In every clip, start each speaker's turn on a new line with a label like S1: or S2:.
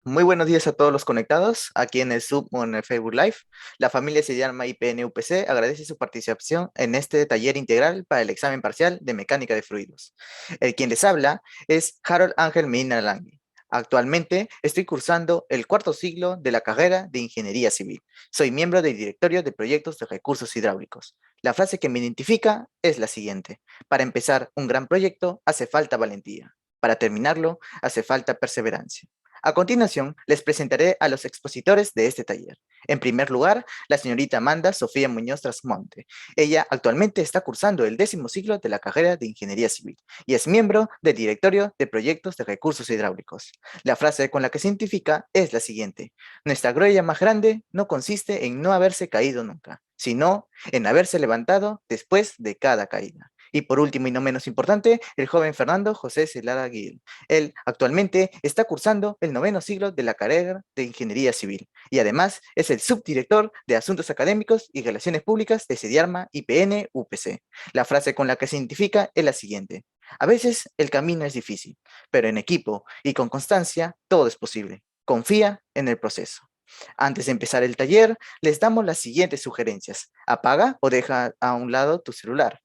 S1: Muy buenos días a todos los conectados aquí en el Zoom o en el Facebook Live. La familia se llama IPN UPC. Agradece su participación en este taller integral para el examen parcial de mecánica de fluidos. El quien les habla es Harold Ángel Medina Langui. Actualmente estoy cursando el cuarto ciclo de la carrera de Ingeniería Civil. Soy miembro del directorio de proyectos de recursos hidráulicos. La frase que me identifica es la siguiente: para empezar un gran proyecto hace falta valentía. Para terminarlo hace falta perseverancia. A continuación, les presentaré a los expositores de este taller. En primer lugar, la señorita Amanda Sofía Muñoz Trasmonte. Ella actualmente está cursando el 10º ciclo de la carrera de Ingeniería Civil y es miembro del directorio de proyectos de recursos hidráulicos. La frase con la que se identifica es la siguiente: nuestra gloria más grande no consiste en no haberse caído nunca, sino en haberse levantado después de cada caída. Y por último y no menos importante, el joven Fernando José Celara Guil. Él actualmente está cursando el 9º ciclo de la carrera de Ingeniería Civil y además es el subdirector de Asuntos Académicos y Relaciones Públicas de CEDIARMA IPN UPC. La frase con la que se identifica es la siguiente: a veces el camino es difícil, pero en equipo y con constancia todo es posible. Confía en el proceso. Antes de empezar el taller, les damos las siguientes sugerencias: apaga o deja a un lado tu celular.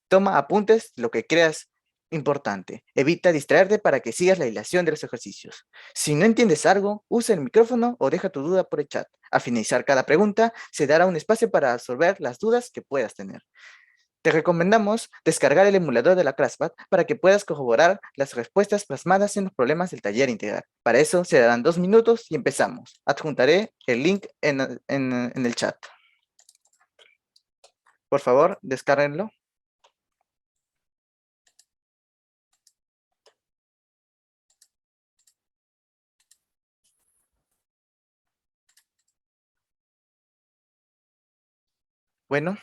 S1: Toma apuntes lo que creas importante. Evita distraerte para que sigas la hilación de los ejercicios. Si no entiendes algo, usa el micrófono o deja tu duda por el chat. Al finalizar cada pregunta, se dará un espacio para resolver las dudas que puedas tener. Te recomendamos descargar el emulador de la ClassPad para que puedas corroborar las respuestas plasmadas en los problemas del taller integral. Para eso se darán 2 minutos y empezamos. Adjuntaré el link en el chat. Por favor, descárguenlo. Bueno,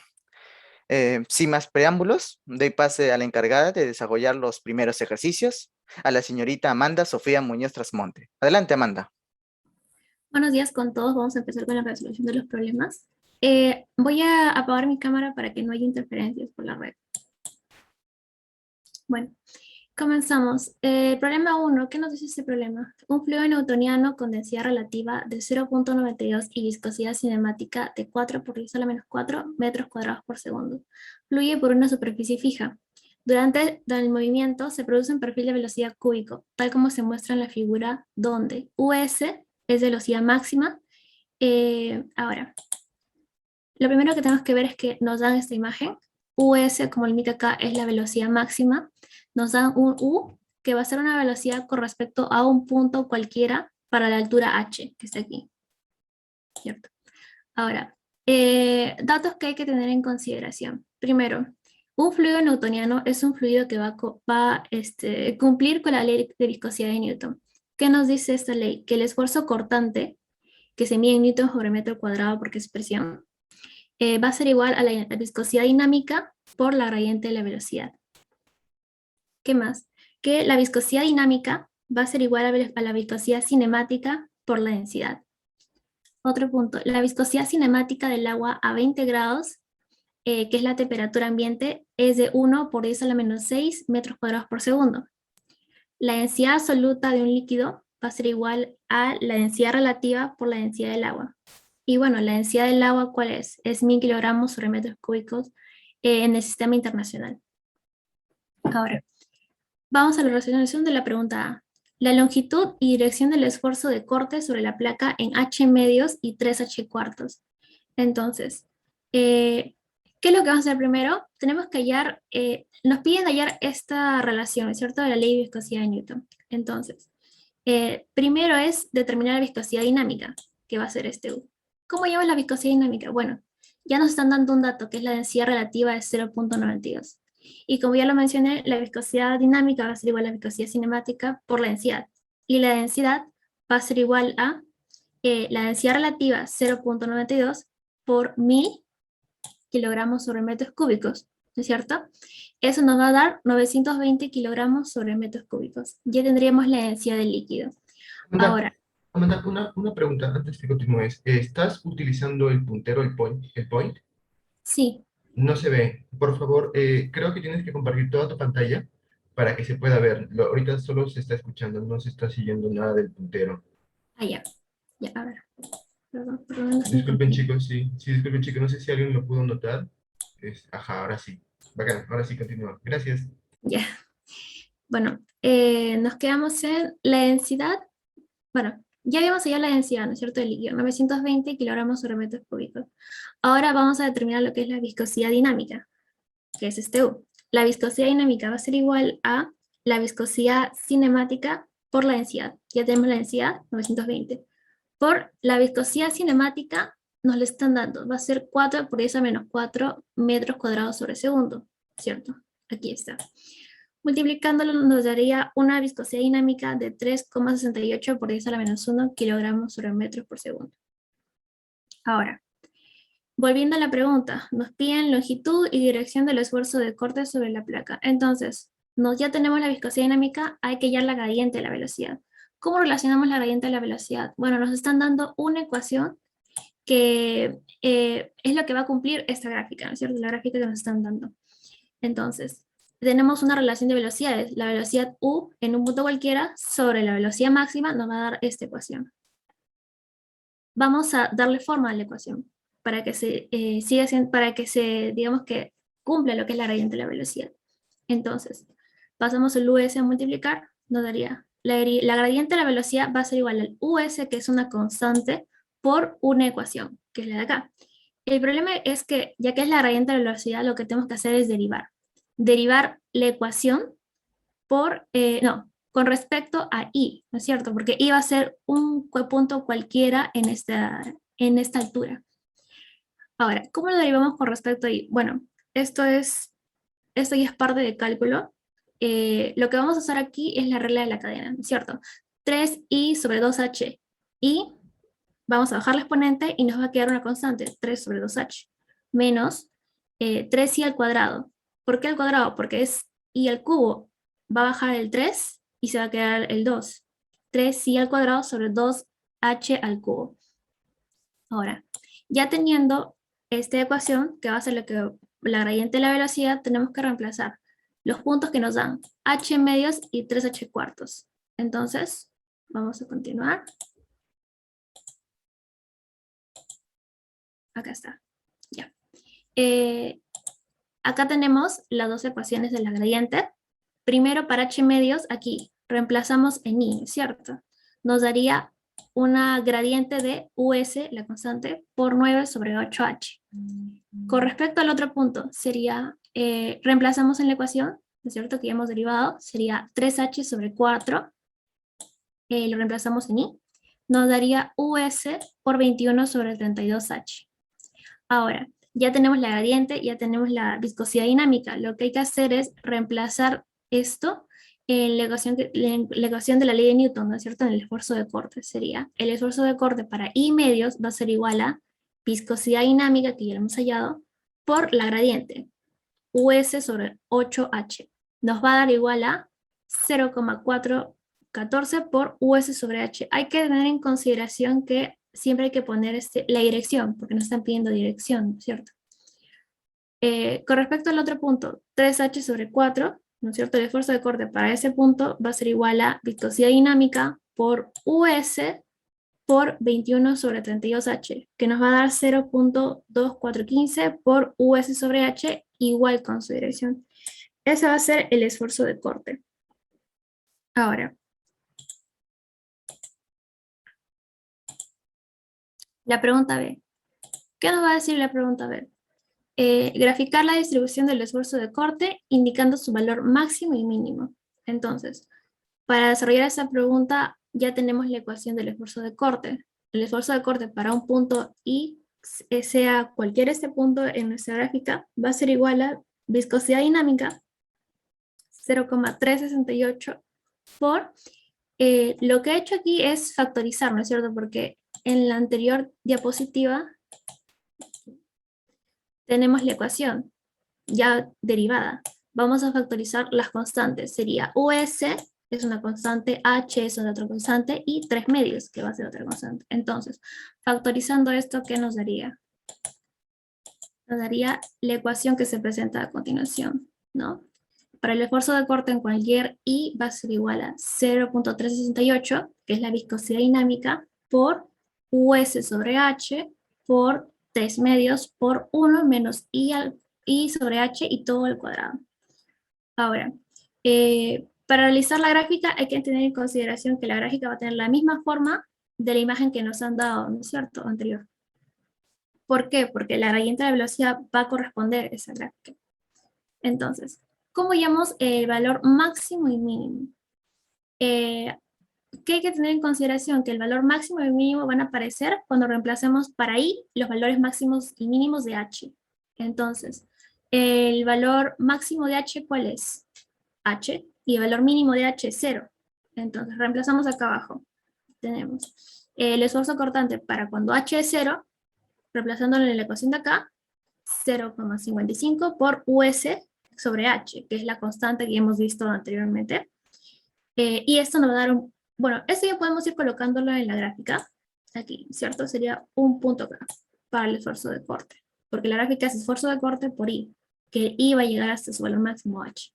S1: sin más preámbulos, doy pase a la encargada de desarrollar los primeros ejercicios, a la señorita Amanda Sofía Muñoz Trasmonte. Adelante, Amanda.
S2: Buenos días con todos. Vamos a empezar con la resolución de los problemas. Voy a apagar mi cámara para que no haya interferencias por la red. Bueno, comenzamos. Problema 1. ¿Qué nos dice este problema? Un fluido newtoniano con densidad relativa de 0,92 y viscosidad cinemática de 4 por 10 a la menos 4 metros cuadrados por segundo. Fluye por una superficie fija. Durante el movimiento se produce un perfil de velocidad cúbico, tal como se muestra en la figura donde US es velocidad máxima. Ahora, lo primero que tenemos que ver es que nos dan esta imagen. US, como limita acá, es la velocidad máxima. Nos dan un U, que va a ser una velocidad con respecto a un punto cualquiera para la altura H, que está aquí. ¿Cierto? Ahora, datos que hay que tener en consideración. Primero, un fluido newtoniano es un fluido que va a cumplir con la ley de viscosidad de Newton. ¿Qué nos dice esta ley? Que el esfuerzo cortante, que se mide en newton sobre metro cuadrado porque es presión, va a ser igual a la viscosidad dinámica por la gradiente de la velocidad. ¿Qué más? Que la viscosidad dinámica va a ser igual a la viscosidad cinemática por la densidad. Otro punto, la viscosidad cinemática del agua a 20 grados, que es la temperatura ambiente, es de 1 por 10 a la menos 6 metros cuadrados por segundo. La densidad absoluta de un líquido va a ser igual a la densidad relativa por la densidad del agua. Y bueno, la densidad del agua, ¿cuál es? Es 1000 kilogramos sobre metros cúbicos en el sistema internacional. Ahora, vamos a la resolución de la pregunta A. La longitud y dirección del esfuerzo de corte sobre la placa en H medios y 3H cuartos. Entonces, ¿qué es lo que vamos a hacer primero? Tenemos que hallar, nos piden hallar esta relación, ¿cierto? De la ley de viscosidad de Newton. Entonces, primero es determinar la viscosidad dinámica, que va a ser este U. ¿Cómo lleva la viscosidad dinámica? Bueno, ya nos están dando un dato, que es la densidad relativa de 0,92. Y como ya lo mencioné, la viscosidad dinámica va a ser igual a la viscosidad cinemática por la densidad. Y la densidad va a ser igual a la densidad relativa 0,92 por 1000 kilogramos sobre metros cúbicos, ¿no es cierto? Eso nos va a dar 920 kilogramos sobre metros cúbicos. Ya tendríamos la densidad del líquido.
S3: Amanda,
S2: Ahora,
S3: Amanda, una pregunta antes que continúes. ¿Estás utilizando el puntero, el point? ¿El point?
S2: sí,
S3: No se ve. Por favor, creo que tienes que compartir toda tu pantalla para que se pueda ver. Ahorita solo se está escuchando, no se está siguiendo nada del puntero.
S2: Ah, ya. Ya, a ver. Perdón, no se me
S3: Disculpen
S2: copió.
S3: chicos, sí, sí, disculpen chicos, no sé si alguien lo pudo notar. Ajá, ahora sí. Bacán, ahora sí continúa. Gracias.
S2: Ya. Bueno, nos quedamos en la densidad. Bueno, ya habíamos hallado la densidad, ¿no es cierto?, del líquido, 920 kilogramos sobre metros cúbicos. Ahora vamos a determinar lo que es la viscosidad dinámica, que es este U. La viscosidad dinámica va a ser igual a la viscosidad cinemática por la densidad. Ya tenemos la densidad, 920. Por la viscosidad cinemática nos le están dando, va a ser 4 por 10 a menos 4 metros cuadrados sobre segundo, ¿cierto? Aquí está. Multiplicándolo nos daría una viscosidad dinámica de 3,68 por 10 a la menos 1 kilogramos sobre metros por segundo. Ahora, volviendo a la pregunta, nos piden longitud y dirección del esfuerzo de corte sobre la placa. Entonces, ya tenemos la viscosidad dinámica, hay que hallar la gradiente de la velocidad. ¿Cómo relacionamos la gradiente de la velocidad? Bueno, nos están dando una ecuación que es lo que va a cumplir esta gráfica, ¿no es cierto? La gráfica que nos están dando. Entonces, tenemos una relación de velocidades. La velocidad U en un punto cualquiera sobre la velocidad máxima nos va a dar esta ecuación. Vamos a darle forma a la ecuación para que siga siendo, para que digamos que cumpla lo que es la gradiente de la velocidad. Entonces, pasamos el US a multiplicar, nos daría la gradiente de la velocidad va a ser igual al US, que es una constante, por una ecuación, que es la de acá. El problema es que, ya que es la gradiente de la velocidad, lo que tenemos que hacer es derivar. Derivar la ecuación con respecto a I, ¿no es cierto? Porque I va a ser un punto cualquiera en esta altura. Ahora, ¿cómo lo derivamos con respecto a I? Bueno, esto ya es parte de cálculo. Lo que vamos a usar aquí es la regla de la cadena, ¿no es cierto? 3I sobre 2H. Y vamos a bajar la exponente y nos va a quedar una constante, 3 sobre 2H, menos 3I al cuadrado. ¿Por qué al cuadrado? Porque es I al cubo, va a bajar el 3 y se va a quedar el 2. 3I al cuadrado sobre 2H al cubo. Ahora, ya teniendo esta ecuación, que va a ser la gradiente de la velocidad, tenemos que reemplazar los puntos que nos dan H medios y 3H cuartos. Entonces, vamos a continuar. Acá está. Ya. Acá tenemos las dos ecuaciones de la gradiente. Primero, para H medios, aquí reemplazamos en I, ¿cierto? Nos daría una gradiente de US, la constante, por 9 sobre 8H. Con respecto al otro punto, sería, reemplazamos en la ecuación, ¿no es cierto?, que ya hemos derivado, sería 3H sobre 4, lo reemplazamos en I, nos daría US por 21 sobre 32H. Ahora, ya tenemos la gradiente, ya tenemos la viscosidad dinámica. Lo que hay que hacer es reemplazar esto en la ecuación de la ley de Newton, ¿no es cierto?, en el esfuerzo de corte. Sería, el esfuerzo de corte para I medios va a ser igual a viscosidad dinámica, que ya lo hemos hallado, por la gradiente, US sobre 8H. Nos va a dar igual a 0,414 por US sobre H. Hay que tener en consideración que siempre hay que poner la dirección, porque nos están pidiendo dirección, ¿cierto? Con respecto al otro punto, 3H sobre 4, ¿no es cierto? El esfuerzo de corte para ese punto va a ser igual a viscosidad dinámica por US por 21 sobre 32H, que nos va a dar 0,2415 por US sobre H, igual con su dirección. Ese va a ser el esfuerzo de corte. Ahora, la pregunta B. ¿Qué nos va a decir la pregunta B? Graficar la distribución del esfuerzo de corte indicando su valor máximo y mínimo. Entonces, para desarrollar esa pregunta ya tenemos la ecuación del esfuerzo de corte. El esfuerzo de corte para un punto I, sea cualquier este punto en nuestra gráfica, va a ser igual a viscosidad dinámica 0,368 por lo que he hecho aquí es factorizar, ¿no es cierto? Porque en la anterior diapositiva tenemos la ecuación ya derivada. Vamos a factorizar las constantes. Sería US, es una constante, H es otra constante, y 3 medios, que va a ser otra constante. Entonces, factorizando esto, ¿qué nos daría? Nos daría la ecuación que se presenta a continuación, ¿no? para el esfuerzo de corte en cualquier I va a ser igual a 0.368, que es la viscosidad dinámica, por US sobre H por 3 medios por 1 menos I sobre H y todo al cuadrado. Ahora, para realizar la gráfica hay que tener en consideración que la gráfica va a tener la misma forma de la imagen que nos han dado, ¿no es cierto?, anterior. ¿Por qué? Porque la gradiente de la velocidad va a corresponder a esa gráfica. Entonces, ¿cómo llamamos el valor máximo y mínimo? ¿Qué hay que tener en consideración? Que el valor máximo y mínimo van a aparecer cuando reemplacemos para I los valores máximos y mínimos de H. Entonces, el valor máximo de H, ¿cuál es? H, y el valor mínimo de H, 0. Entonces, reemplazamos acá abajo. Tenemos el esfuerzo cortante para cuando H es 0, reemplazándolo en la ecuación de acá, 0,55 por US sobre H, que es la constante que hemos visto anteriormente. Y esto nos va a dar un... Bueno, esto ya podemos ir colocándolo en la gráfica, aquí, ¿cierto? Sería un punto acá, para el esfuerzo de corte, porque la gráfica es esfuerzo de corte por I, que I va a llegar hasta su valor máximo H.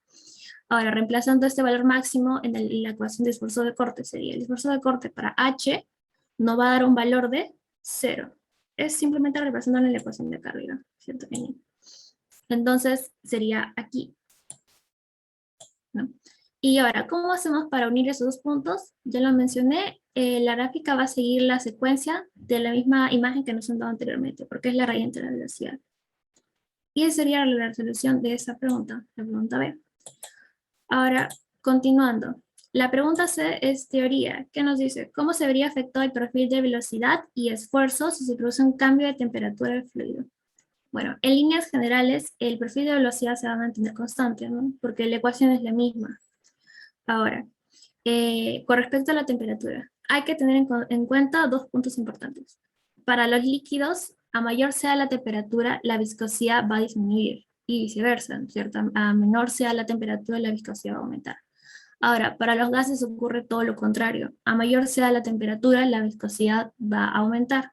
S2: Ahora, reemplazando este valor máximo en la ecuación de esfuerzo de corte, sería el esfuerzo de corte para H, nos va a dar un valor de 0. Es simplemente reemplazándolo en la ecuación de acá arriba, ¿cierto? Entonces, sería aquí, ¿no? Y ahora, ¿cómo hacemos para unir esos dos puntos? Ya lo mencioné, la gráfica va a seguir la secuencia de la misma imagen que nos han dado anteriormente, porque es la radiante de la velocidad. Y esa sería la resolución de esa pregunta, la pregunta B. Ahora, continuando. La pregunta C es teoría, que nos dice, ¿cómo se vería afectado el perfil de velocidad y esfuerzo si se produce un cambio de temperatura del fluido? Bueno, en líneas generales, el perfil de velocidad se va a mantener constante, ¿no? Porque la ecuación es la misma. Ahora, con respecto a la temperatura, hay que tener en cuenta dos puntos importantes. Para los líquidos, a mayor sea la temperatura, la viscosidad va a disminuir y viceversa, ¿cierto? A menor sea la temperatura, la viscosidad va a aumentar. Ahora, para los gases ocurre todo lo contrario. A mayor sea la temperatura, la viscosidad va a aumentar.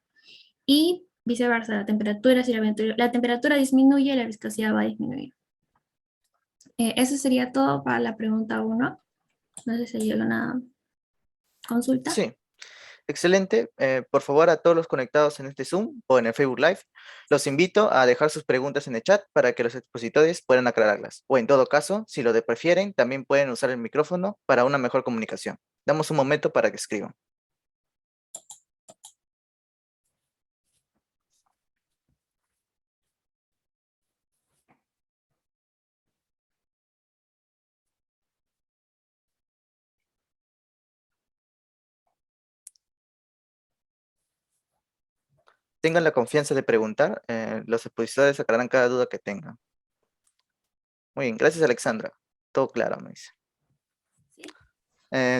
S2: Y viceversa, si la temperatura disminuye, la viscosidad va a disminuir. Eso sería todo para la pregunta 1. No sé si hay alguna consulta.
S1: Sí, excelente. Por favor, a todos los conectados en este Zoom o en el Facebook Live, los invito a dejar sus preguntas en el chat para que los expositores puedan aclararlas. O en todo caso, si lo prefieren, también pueden usar el micrófono para una mejor comunicación. Damos un momento para que escriban. Tengan la confianza de preguntar, los expositores sacarán cada duda que tengan. Muy bien, gracias Alexandra. Todo claro, me dice.
S2: ¿Sí?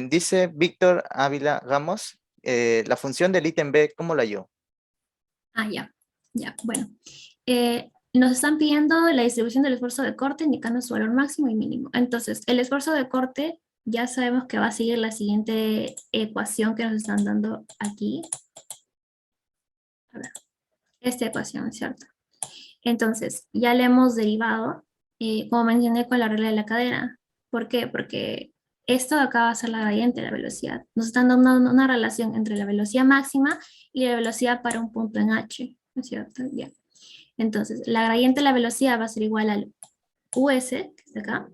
S1: Dice Víctor Ávila Ramos, la función del ítem B, ¿cómo la halló?
S2: Ya, bueno. Nos están pidiendo la distribución del esfuerzo de corte indicando su valor máximo y mínimo. Entonces, el esfuerzo de corte ya sabemos que va a seguir la siguiente ecuación que nos están dando aquí. A ver, esta ecuación, ¿cierto? Entonces, ya le hemos derivado, como mencioné, con la regla de la cadena. ¿Por qué? Porque esto de acá va a ser la gradiente de la velocidad. Nos están dando una relación entre la velocidad máxima y la velocidad para un punto en H, ¿no es cierto? Bien. Entonces, la gradiente de la velocidad va a ser igual al US, que está acá,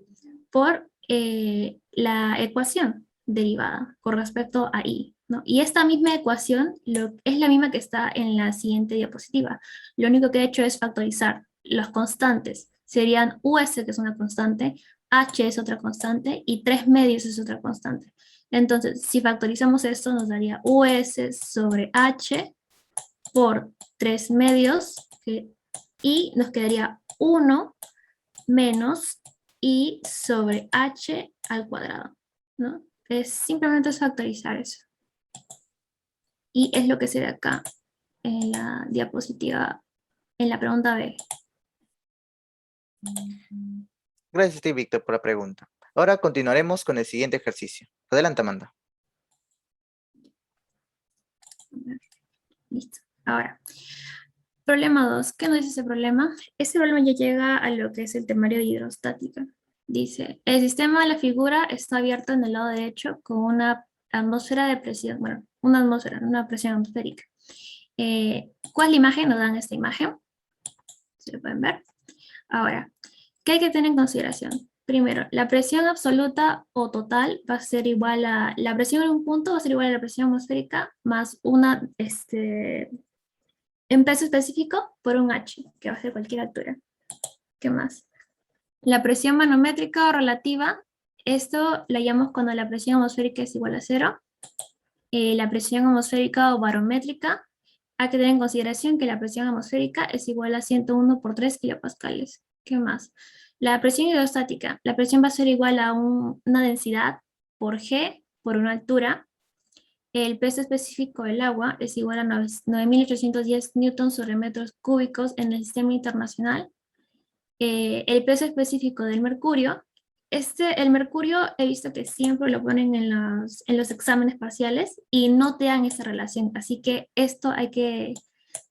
S2: por la ecuación derivada con respecto a I, ¿no? Y esta misma ecuación es la misma que está en la siguiente diapositiva. Lo único que he hecho es factorizar los constantes. Serían US, que es una constante, H es otra constante, y 3 medios es otra constante. Entonces, si factorizamos esto, nos daría US sobre H por 3 medios, y nos quedaría 1 menos I sobre H al cuadrado, ¿no? Simplemente es factorizar eso. Y es lo que se ve acá en la diapositiva, en la pregunta B.
S1: Gracias a ti, Víctor, por la pregunta. Ahora continuaremos con el siguiente ejercicio. Adelante, Amanda.
S2: Listo. Ahora, problema 2. ¿Qué nos dice ese problema? Ese problema ya llega a lo que es el temario de hidrostática. Dice, el sistema de la figura está abierto en el lado derecho con una atmósfera de presión, bueno, una atmósfera, una presión atmosférica. ¿Cuál es la imagen? Nos dan esta imagen. ¿Se lo pueden ver? Ahora, ¿qué hay que tener en consideración? Primero, la presión absoluta o total va a ser igual a, la presión en un punto va a ser igual a la presión atmosférica más una, en peso específico por un H, que va a ser cualquier altura. ¿Qué más? La presión manométrica o relativa, esto la llamamos cuando la presión atmosférica es igual a 0. La presión atmosférica o barométrica, hay que tener en consideración que la presión atmosférica es igual a 101 por 3 kilopascales. ¿Qué más? La presión hidrostática, la presión va a ser igual a una densidad por G por una altura. El peso específico del agua es igual a 9.810 newtons sobre metros cúbicos en el sistema internacional. El peso específico del mercurio. El mercurio he visto que siempre lo ponen en los exámenes parciales y no te dan esa relación, así que esto hay que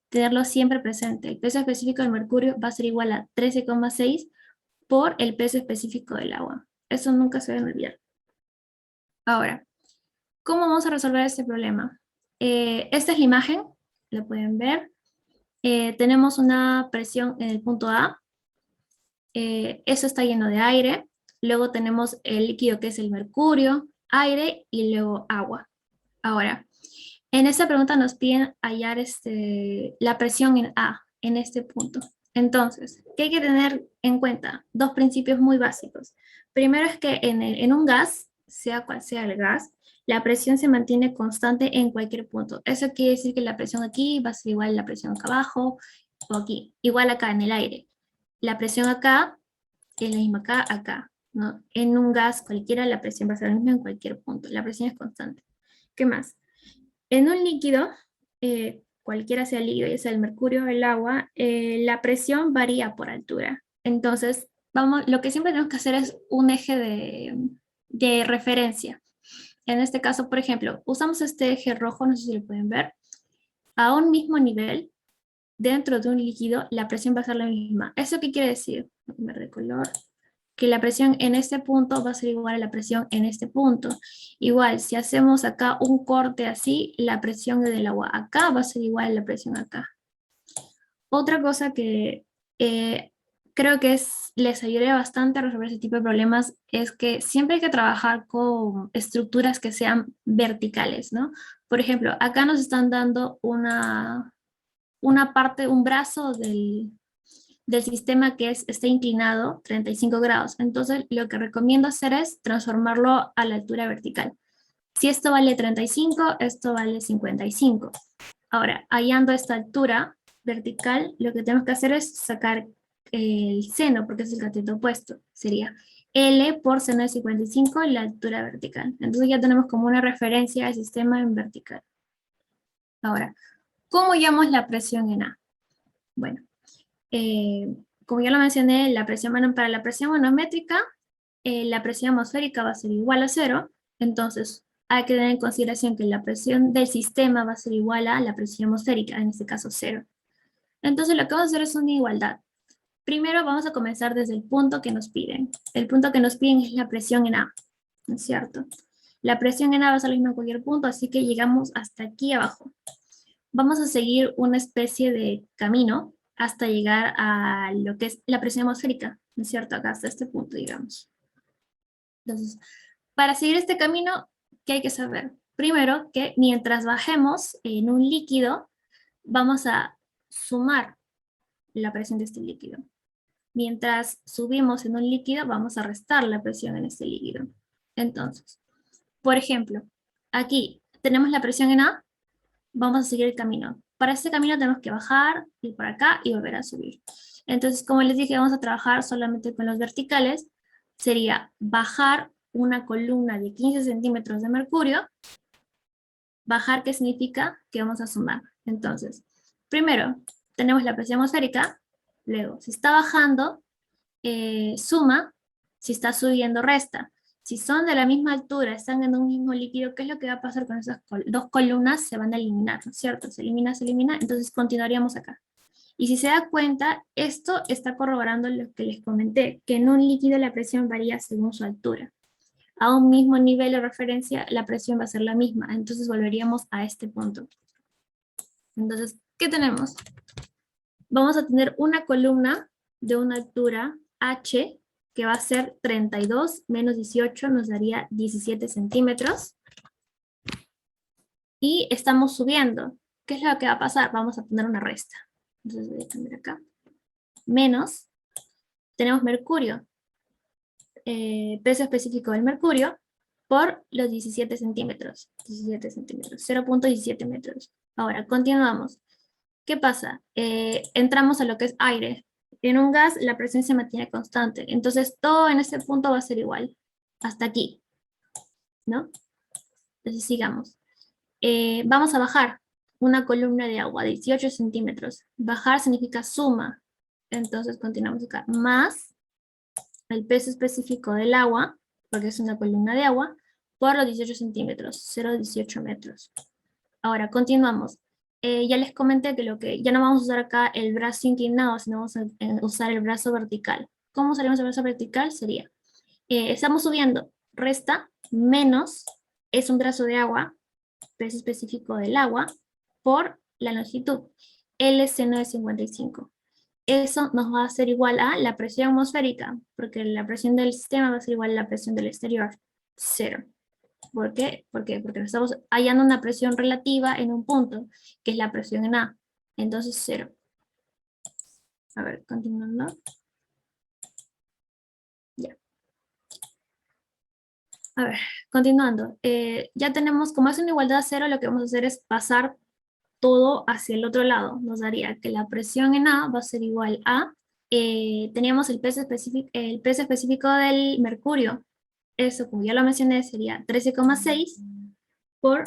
S2: tenerlo siempre presente. El peso específico del mercurio va a ser igual a 13,6 por el peso específico del agua. Eso nunca se debe olvidar. Ahora, ¿cómo vamos a resolver este problema? Esta es la imagen, la pueden ver. Tenemos una presión en el punto A. Eso está lleno de aire. Luego tenemos el líquido que es el mercurio, aire y luego agua. Ahora, en esta pregunta nos piden hallar la presión en A, en este punto. Entonces, ¿qué hay que tener en cuenta? Dos principios muy básicos. Primero es que en un gas, sea cual sea el gas, la presión se mantiene constante en cualquier punto. Eso quiere decir que la presión aquí va a ser igual a la presión acá abajo o aquí, igual acá en el aire. La presión acá es la misma acá, ¿no? En un gas cualquiera la presión va a ser la misma en cualquier punto. La presión es constante. ¿Qué más? En un líquido, cualquiera sea el líquido, ya sea el mercurio o el agua, la presión varía por altura. Entonces, lo que siempre tenemos que hacer es un eje de referencia. En este caso, por ejemplo, usamos este eje rojo, no sé si lo pueden ver, a un mismo nivel, dentro de un líquido, la presión va a ser la misma. ¿Eso qué quiere decir? Voy a cambiar de color. Que la presión en este punto va a ser igual a la presión en este punto. Igual, si hacemos acá un corte así, la presión del agua acá va a ser igual a la presión acá. Otra cosa que creo que les ayudaría bastante a resolver ese tipo de problemas es que siempre hay que trabajar con estructuras que sean verticales, ¿no? Por ejemplo, acá nos están dando una parte, un brazo del sistema que está inclinado 35 grados. Entonces, lo que recomiendo hacer es transformarlo a la altura vertical. Si esto vale 35, esto vale 55. Ahora, hallando esta altura vertical, lo que tenemos que hacer es sacar el seno, porque es el cateto opuesto. Sería L por seno de 55 la altura vertical. Entonces ya tenemos como una referencia al sistema en vertical. Ahora, ¿cómo hallamos la presión en A? Bueno, como ya lo mencioné, para la presión manométrica, la presión atmosférica va a ser igual a 0, entonces hay que tener en consideración que la presión del sistema va a ser igual a la presión atmosférica, en este caso 0. Entonces lo que vamos a hacer es una igualdad. Primero vamos a comenzar desde el punto que nos piden. El punto que nos piden es la presión en A, ¿no es cierto? La presión en A va a ser la misma en cualquier punto, así que llegamos hasta aquí abajo. Vamos a seguir una especie de camino hasta llegar a lo que es la presión atmosférica, ¿no es cierto? Acá hasta este punto, digamos. Entonces, para seguir este camino, ¿qué hay que saber? Primero, que mientras bajemos en un líquido, vamos a sumar la presión de este líquido. Mientras subimos en un líquido, vamos a restar la presión en este líquido. Entonces, por ejemplo, aquí tenemos la presión en A, vamos a seguir el camino. Para este camino tenemos que bajar, ir por acá y volver a subir. Entonces, como les dije, vamos a trabajar solamente con los verticales. Sería bajar una columna de 15 centímetros de mercurio. Bajar, ¿qué significa? Que vamos a sumar. Entonces, primero, tenemos la presión atmosférica. Luego, si está bajando, suma. Si está subiendo, resta. Si son de la misma altura, están en un mismo líquido, ¿qué es lo que va a pasar con esas dos columnas? Se van a eliminar, ¿no es cierto? Se elimina, entonces continuaríamos acá. Y si se da cuenta, esto está corroborando lo que les comenté, que en un líquido la presión varía según su altura. A un mismo nivel de referencia, la presión va a ser la misma. Entonces volveríamos a este punto. Entonces, ¿qué tenemos? Vamos a tener una columna de una altura H, que va a ser 32 menos 18, nos daría 17 centímetros. Y estamos subiendo. ¿Qué es lo que va a pasar? Vamos a poner una resta. Entonces voy a poner acá. Menos, tenemos mercurio, peso específico del mercurio, por los 17 centímetros. 17 centímetros, 0,17 metros. Ahora, continuamos. ¿Qué pasa? Entramos a lo que es aire. En un gas la presión se mantiene constante. Entonces todo en este punto va a ser igual. Hasta aquí, ¿no? Entonces sigamos. Vamos a bajar una columna de agua, 18 centímetros. Bajar significa suma. Entonces continuamos acá. Más el peso específico del agua, porque es una columna de agua, por los 18 centímetros, 0,18 metros. Ahora, continuamos. Ya les comenté que ya no vamos a usar acá el brazo inclinado, sino vamos a usar el brazo vertical. ¿Cómo usaremos el brazo vertical? Sería, estamos subiendo, resta, menos, es un brazo de agua, peso específico del agua, por la longitud, L seno de 55. Eso nos va a ser igual a la presión atmosférica, porque la presión del sistema va a ser igual a la presión del exterior, 0. ¿Por qué? Porque estamos hallando una presión relativa en un punto, que es la presión en A. Entonces, 0. A ver, continuando. Ya. A ver, continuando. Ya tenemos, como es una igualdad a 0, lo que vamos a hacer es pasar todo hacia el otro lado. Nos daría que la presión en A va a ser igual a, teníamos el peso específico del mercurio. Eso, como ya lo mencioné, sería 13,6 por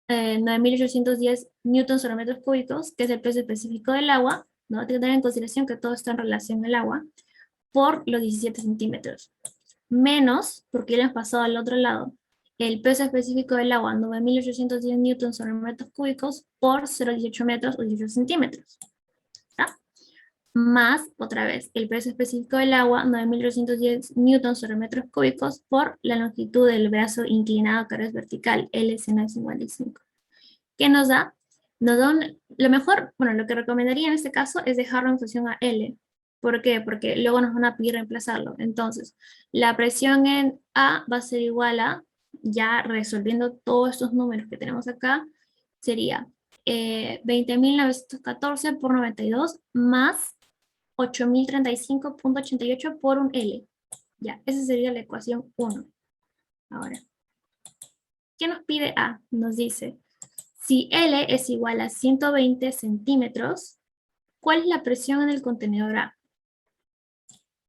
S2: 9.810 newtons sobre metros cúbicos, que es el peso específico del agua, ¿no? Hay que tener en consideración que todo está en relación al agua, por los 17 centímetros. Menos, porque ya hemos pasado al otro lado, el peso específico del agua, 9.810 newtons sobre metros cúbicos, por 0,18 metros o 18 centímetros. ¿Está? Más, otra vez, el peso específico del agua, 9.810 newtons sobre metros cúbicos, por la longitud del brazo inclinado que ahora es vertical, L seno de 55. ¿Qué nos da? Lo mejor, bueno, lo que recomendaría en este caso es dejarlo en función a L. ¿Por qué? Porque luego nos van a pedir reemplazarlo. Entonces, la presión en A va a ser igual a, ya resolviendo todos estos números que tenemos acá, sería 20.914 por 92 más 8.035,88 por un L. Ya, esa sería la ecuación 1. Ahora, ¿qué nos pide A? Nos dice, si L es igual a 120 centímetros, ¿cuál es la presión en el contenedor A?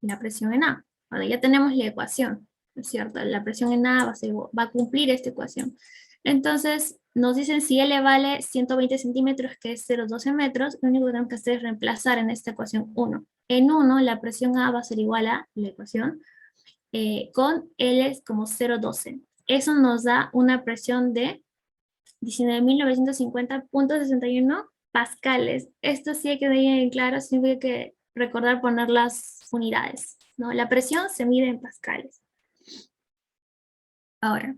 S2: La presión en A. Ahora ya tenemos la ecuación, ¿no es cierto? La presión en A va a cumplir esta ecuación. Entonces, nos dicen si L vale 120 centímetros, que es 0,12 metros, lo único que tenemos que hacer es reemplazar en esta ecuación 1. En 1, la presión A va a ser igual a la ecuación, con L como 0,12. Eso nos da una presión de 19.950,61 pascales. Esto sí hay que tener en claro, siempre hay que recordar poner las unidades, ¿no? La presión se mide en pascales. Ahora,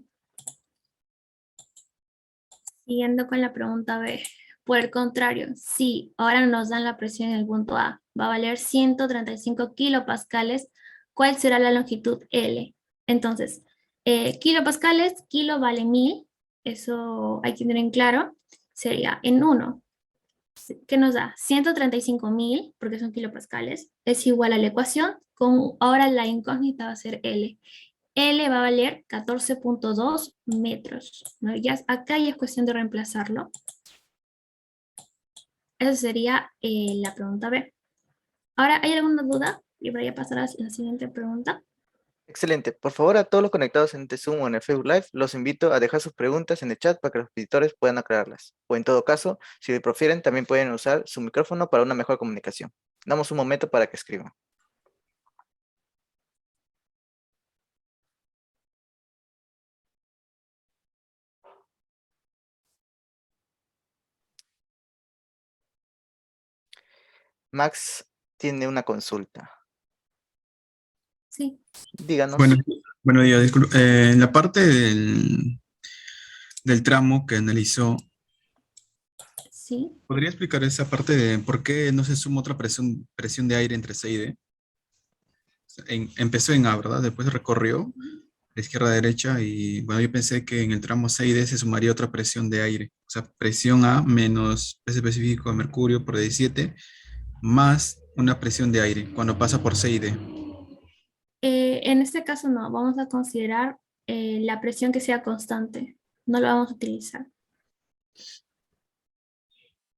S2: siguiendo con la pregunta B. Por el contrario, si ahora nos dan la presión en el punto A, va a valer 135 kilopascales, ¿cuál será la longitud L? Entonces, kilopascales, kilo vale 1000, eso hay que tener en claro, sería en 1. ¿Qué nos da? 135.000, porque son kilopascales, es igual a la ecuación, con ahora la incógnita va a ser L. L va a valer 14,2 metros, ¿no? Ya acá ya es cuestión de reemplazarlo. Esa sería la pregunta B. Ahora, ¿hay alguna duda? Y voy a pasar a la siguiente pregunta.
S1: Excelente. Por favor, a todos los conectados en este Zoom o en el Facebook Live, los invito a dejar sus preguntas en el chat para que los visitores puedan aclararlas. O en todo caso, si prefieren, también pueden usar su micrófono para una mejor comunicación. Damos un momento para que escriban. Max tiene una consulta.
S2: Sí,
S1: Díganos.
S4: Bueno, ya, disculpe. En la parte del tramo que analizó,
S2: sí.
S4: ¿podría explicar esa parte de por qué no se suma otra presión de aire entre C y D? O sea, empezó en A, ¿verdad? Después recorrió de izquierda a derecha y bueno, yo pensé que en el tramo C y D se sumaría otra presión de aire. O sea, presión A menos peso específico de mercurio por 17 más una presión de aire cuando pasa por C y D.
S2: En este caso no, vamos a considerar la presión que sea constante. No lo vamos a utilizar.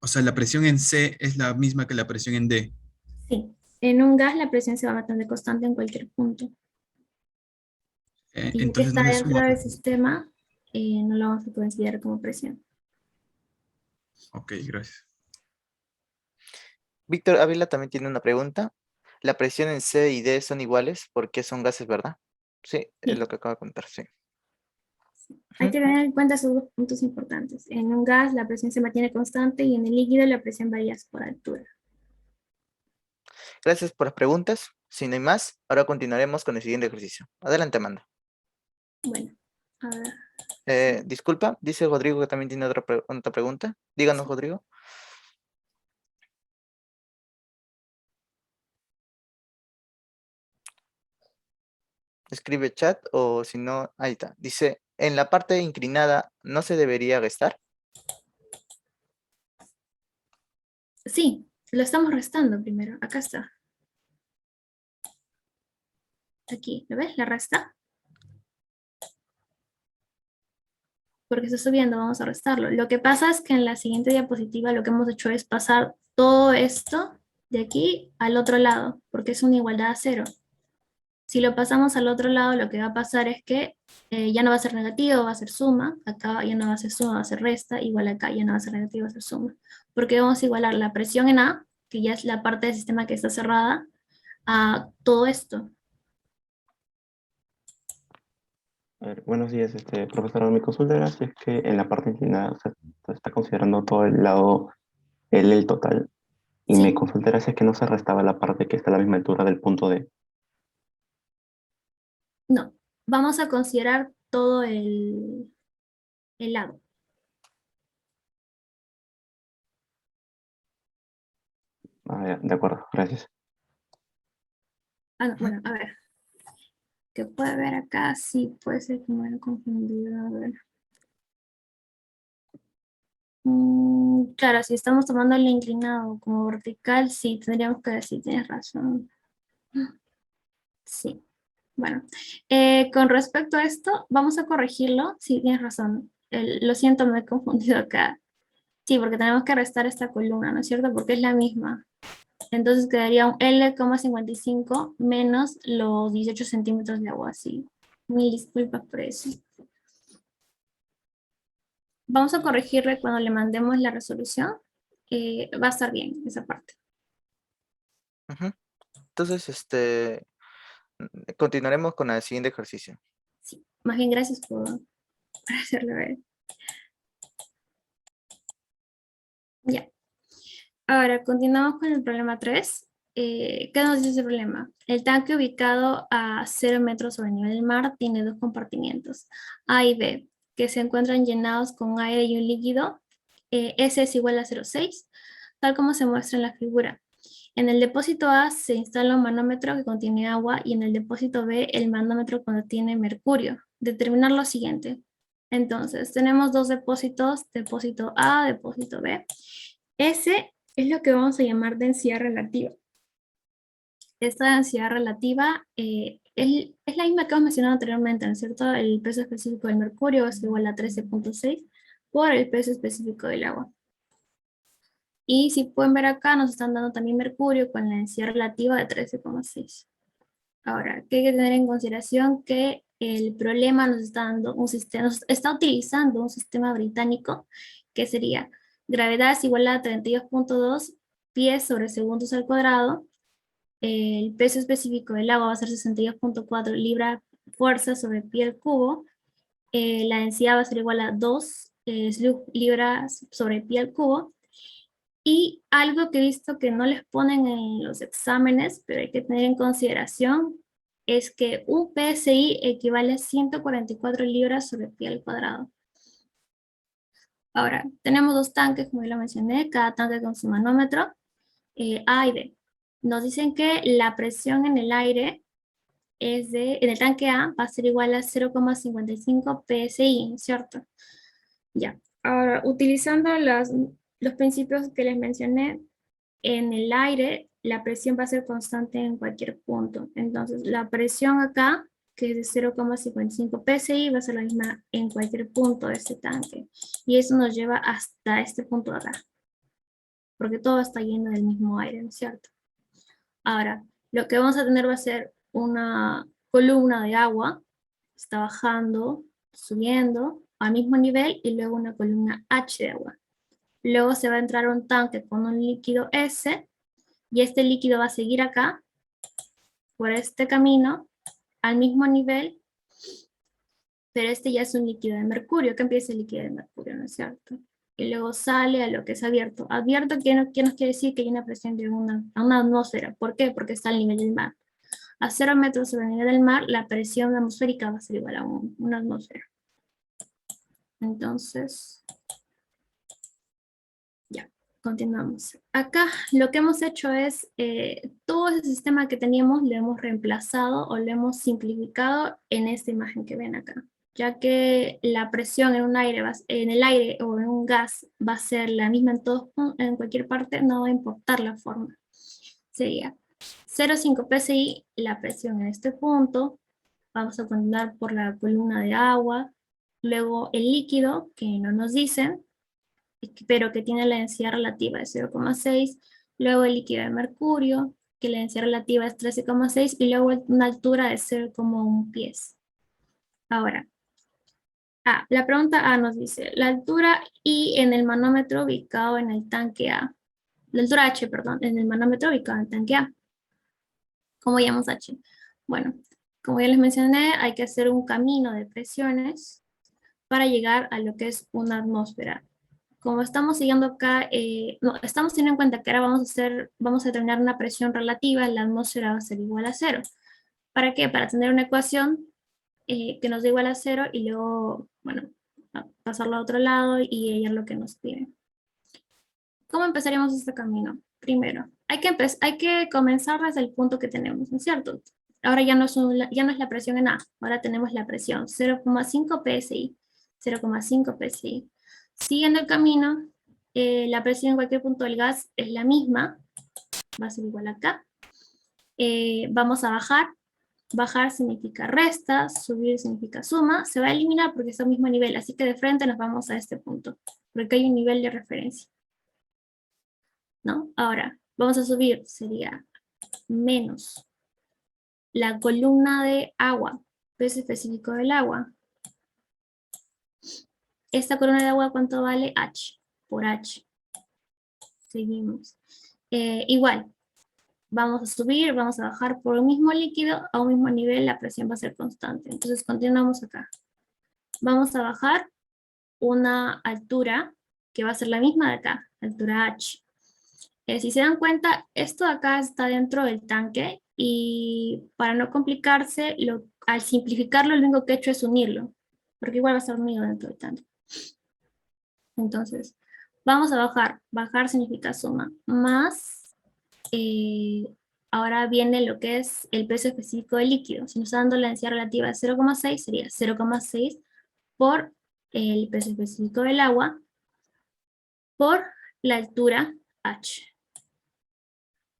S4: O sea, la presión en C es la misma que la presión en D.
S2: Sí, en un gas la presión se va a mantener constante en cualquier punto. Y ya que
S4: Entonces no
S2: está
S4: se
S2: dentro
S4: suma.
S2: del sistema, no lo vamos a considerar como presión.
S4: Ok, gracias.
S1: Víctor Ávila también tiene una pregunta. ¿La presión en C y D son iguales porque son gases, verdad? Sí, es
S2: Sí.
S1: lo que acabo de contar, sí.
S2: Hay que tener en cuenta esos dos puntos importantes. En un gas la presión se mantiene constante y en el líquido la presión varía por altura.
S1: Gracias por las preguntas. Si no hay más, ahora continuaremos con el siguiente ejercicio. Adelante, Amanda.
S2: Bueno, a ver.
S1: Disculpa, dice Rodrigo que también tiene otra pregunta. Díganos, Rodrigo. Escribe chat o si no, ahí está. Dice, en la parte inclinada, ¿no se debería restar?
S2: Sí, lo estamos restando primero. Acá está. Aquí, ¿lo ves? La resta. Porque está subiendo, vamos a restarlo. Lo que pasa es que en la siguiente diapositiva lo que hemos hecho es pasar todo esto de aquí al otro lado, porque es una igualdad a cero. Si lo pasamos al otro lado, lo que va a pasar es que ya no va a ser negativo, va a ser suma. Acá ya no va a ser suma, va a ser resta. Igual acá ya no va a ser negativo, va a ser suma. Porque vamos a igualar la presión en A, que ya es la parte del sistema que está cerrada, a todo esto.
S5: Buenos días, profesor. Mi consulta era si es que en la parte inclinada, o sea, se está considerando todo el lado L el total, y mi
S2: Sí,
S5: consulta era si es que no se restaba la parte que está a la misma altura del punto D.
S2: no. Vamos a considerar todo el lado.
S5: Ah, ya, de acuerdo, gracias.
S2: Ah, no, bueno, a ver. ¿Qué puede ver acá? Sí, puede ser que me haya confundido. A ver. Claro, si estamos tomando el inclinado como vertical, sí, tendríamos que decir, tienes razón. Sí, bueno. Con respecto a esto, vamos a corregirlo. Sí, tienes razón. Lo siento, me he confundido acá. Sí, porque tenemos que restar esta columna, ¿no es cierto? Porque es la misma. Entonces quedaría un L,55 menos los 18 centímetros de agua, sí. Mil disculpas por eso. Vamos a corregirle cuando le mandemos la resolución. Va a estar bien esa parte.
S1: Ujú. Entonces, continuaremos con el siguiente ejercicio.
S2: Sí, más bien gracias por hacerlo ver. Ya. Ahora, continuamos con el problema 3. ¿Qué nos dice ese problema? El tanque ubicado a 0 metros sobre el nivel del mar tiene dos compartimientos, A y B, que se encuentran llenados con aire y un líquido. S es igual a 0,6, tal como se muestra en la figura. En el depósito A se instala un manómetro que contiene agua y en el depósito B el manómetro contiene mercurio. Determinar lo siguiente. Entonces, tenemos dos depósitos, depósito A, depósito B. S es lo que vamos a llamar densidad relativa. Esta densidad relativa es la misma que hemos mencionado anteriormente, ¿no es cierto? El peso específico del mercurio es igual a 13,6 por el peso específico del agua. Y si pueden ver acá, nos están dando también mercurio con la densidad relativa de 13,6. Ahora, ¿qué hay que tener en consideración? Que el problema nos está dando un sistema, nos está utilizando un sistema británico que sería gravedad es igual a 32,2 pies sobre segundos al cuadrado. El peso específico del agua va a ser 62,4 libras fuerza sobre pie al cubo. La densidad va a ser igual a 2 libras sobre pie al cubo. Y algo que he visto que no les ponen en los exámenes, pero hay que tener en consideración, es que un PSI equivale a 144 libras sobre pie al cuadrado. Ahora, tenemos dos tanques, como ya lo mencioné, cada tanque con su manómetro, A y B. Nos dicen que la presión en el aire en el tanque A va a ser igual a 0,55 PSI, ¿cierto? Ya. Ahora, utilizando los principios que les mencioné, en el aire la presión va a ser constante en cualquier punto. Entonces, la presión acá, que es de 0,55 PSI, va a ser la misma en cualquier punto de este tanque. Y eso nos lleva hasta este punto de acá. Porque todo está lleno del mismo aire, ¿no es cierto? Ahora, lo que vamos a tener va a ser una columna de agua, está bajando, subiendo al mismo nivel, y luego una columna H de agua. Luego se va a entrar un tanque con un líquido S, y este líquido va a seguir acá, por este camino, al mismo nivel, pero este ya es un líquido de mercurio, que empieza el líquido de mercurio, ¿no es cierto? Y luego sale a lo que es abierto. Abierto, ¿qué nos quiere decir? Que hay una presión de una atmósfera. ¿Por qué? Porque está al nivel del mar. A 0 metros sobre el nivel del mar, la presión atmosférica va a ser igual a una atmósfera. Entonces, ya, continuamos. Acá lo que hemos hecho es, todo ese sistema que teníamos lo hemos reemplazado o lo hemos simplificado en esta imagen que ven acá, ya que la presión en el aire o en un gas va a ser la misma en cualquier parte, no va a importar la forma. Sería 0,5 PSI la presión en este punto, vamos a continuar por la columna de agua, luego el líquido, que no nos dicen, pero que tiene la densidad relativa de 0,6, luego el líquido de mercurio, que la densidad relativa es 13,6, y luego una altura de 0,1 pies. Ahora, la pregunta A nos dice, la altura I en el manómetro ubicado en el tanque A, la altura H, perdón, en el manómetro ubicado en el tanque A. ¿Cómo llamamos H? Bueno, como ya les mencioné, hay que hacer un camino de presiones para llegar a lo que es una atmósfera. Como estamos siguiendo acá, estamos teniendo en cuenta que ahora vamos a determinar una presión relativa, la atmósfera va a ser igual a 0. ¿Para qué? Para tener una ecuación que nos dé igual a 0 y luego, bueno, pasarlo a otro lado y hallar lo que nos pide. ¿Cómo empezaríamos este camino? Primero, hay que comenzar desde el punto que tenemos, ¿no es cierto? Ahora ya no es la presión en A, ahora tenemos la presión 0,5 PSI, 0,5 PSI. Siguiendo el camino, la presión en cualquier punto del gas es la misma, va a ser igual acá. Vamos a bajar, bajar significa resta, subir significa suma, se va a eliminar porque está al mismo nivel, así que de frente nos vamos a este punto, porque hay un nivel de referencia, ¿no? Ahora, vamos a subir, sería menos la columna de agua, peso específico del agua. Esta columna de agua, ¿cuánto vale? H, por H. Seguimos. Igual, vamos a subir, vamos a bajar por un mismo líquido, a un mismo nivel la presión va a ser constante. Entonces continuamos acá. Vamos a bajar una altura que va a ser la misma de acá, altura H. Si se dan cuenta, esto de acá está dentro del tanque y para no complicarse, al simplificarlo lo único que he hecho es unirlo, porque igual va a estar unido dentro del tanque. Entonces, vamos a bajar. Bajar significa suma. Más, ahora viene lo que es el peso específico del líquido. Si nos está dando la densidad relativa de 0,6, sería 0,6 por el peso específico del agua por la altura H.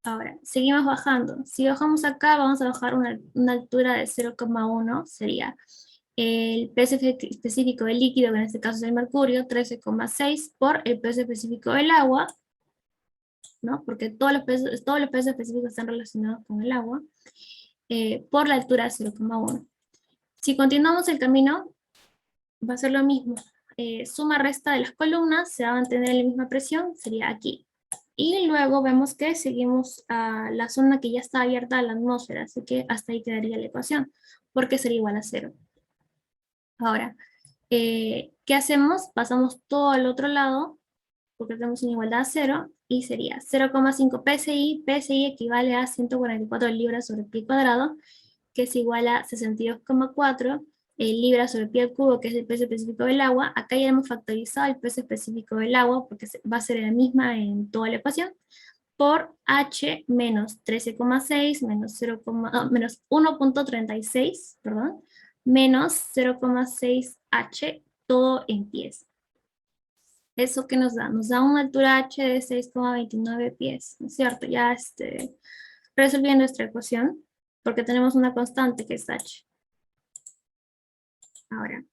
S2: Ahora, seguimos bajando. Si bajamos acá, vamos a bajar una altura de 0,1, sería el peso específico del líquido, que en este caso es el mercurio, 13,6 por el peso específico del agua, ¿no? Porque todos los pesos específicos están relacionados con el agua, por la altura de 0,1. Si continuamos el camino, va a ser lo mismo. Suma resta de las columnas, se va a mantener la misma presión, sería aquí. Y luego vemos que seguimos a la zona que ya está abierta a la atmósfera, así que hasta ahí quedaría la ecuación, porque sería igual a 0. Ahora, ¿qué hacemos? Pasamos todo al otro lado porque tenemos una igualdad a 0, y sería 0,5 PSI. PSI equivale a 144 libras sobre pie cuadrado, que es igual a 62,4 libras sobre pie al cubo, que es el peso específico del agua. Acá ya hemos factorizado el peso específico del agua, porque va a ser la misma en toda la ecuación, por H menos 13,6 menos 0, menos 1,36, perdón, menos 0,6 H, todo en pies. ¿Eso qué nos da? Nos da una altura H de 6,29 pies, ¿no es cierto? Ya resolviendo esta ecuación, porque tenemos una constante que es H. Ahora,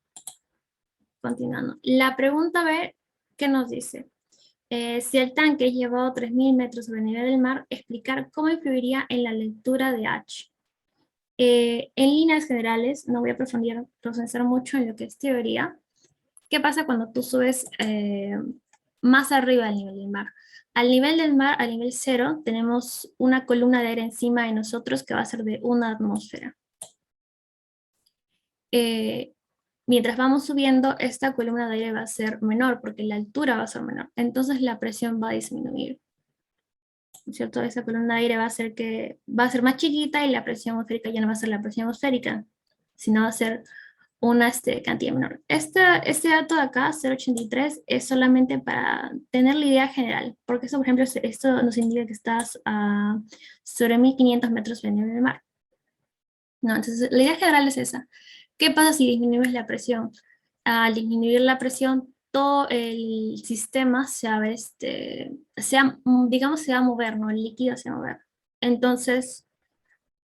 S2: continuando. La pregunta B, ¿qué nos dice? Si el tanque es llevado 3.000 metros sobre el nivel del mar, explicar cómo influiría en la lectura de H. En líneas generales, no voy a profundizar mucho en lo que es teoría. ¿Qué pasa cuando tú subes más arriba del nivel del mar? Al nivel del mar, al nivel 0, tenemos una columna de aire encima de nosotros que va a ser de una atmósfera. Mientras vamos subiendo, esta columna de aire va a ser menor, porque la altura va a ser menor. Entonces la presión va a disminuir, ¿cierto? Esa columna de aire va a ser más chiquita y la presión atmosférica ya no va a ser la presión atmosférica, sino va a ser una cantidad menor. Este dato de acá, 0,83, es solamente para tener la idea general, porque eso, por ejemplo, esto nos indica que estás sobre 1.500 metros sobre el nivel del mar. No, entonces la idea general es esa. ¿Qué pasa si disminuimos la presión? Al disminuir la presión, todo el sistema digamos, se va a mover, ¿no? El líquido se va a mover. Entonces,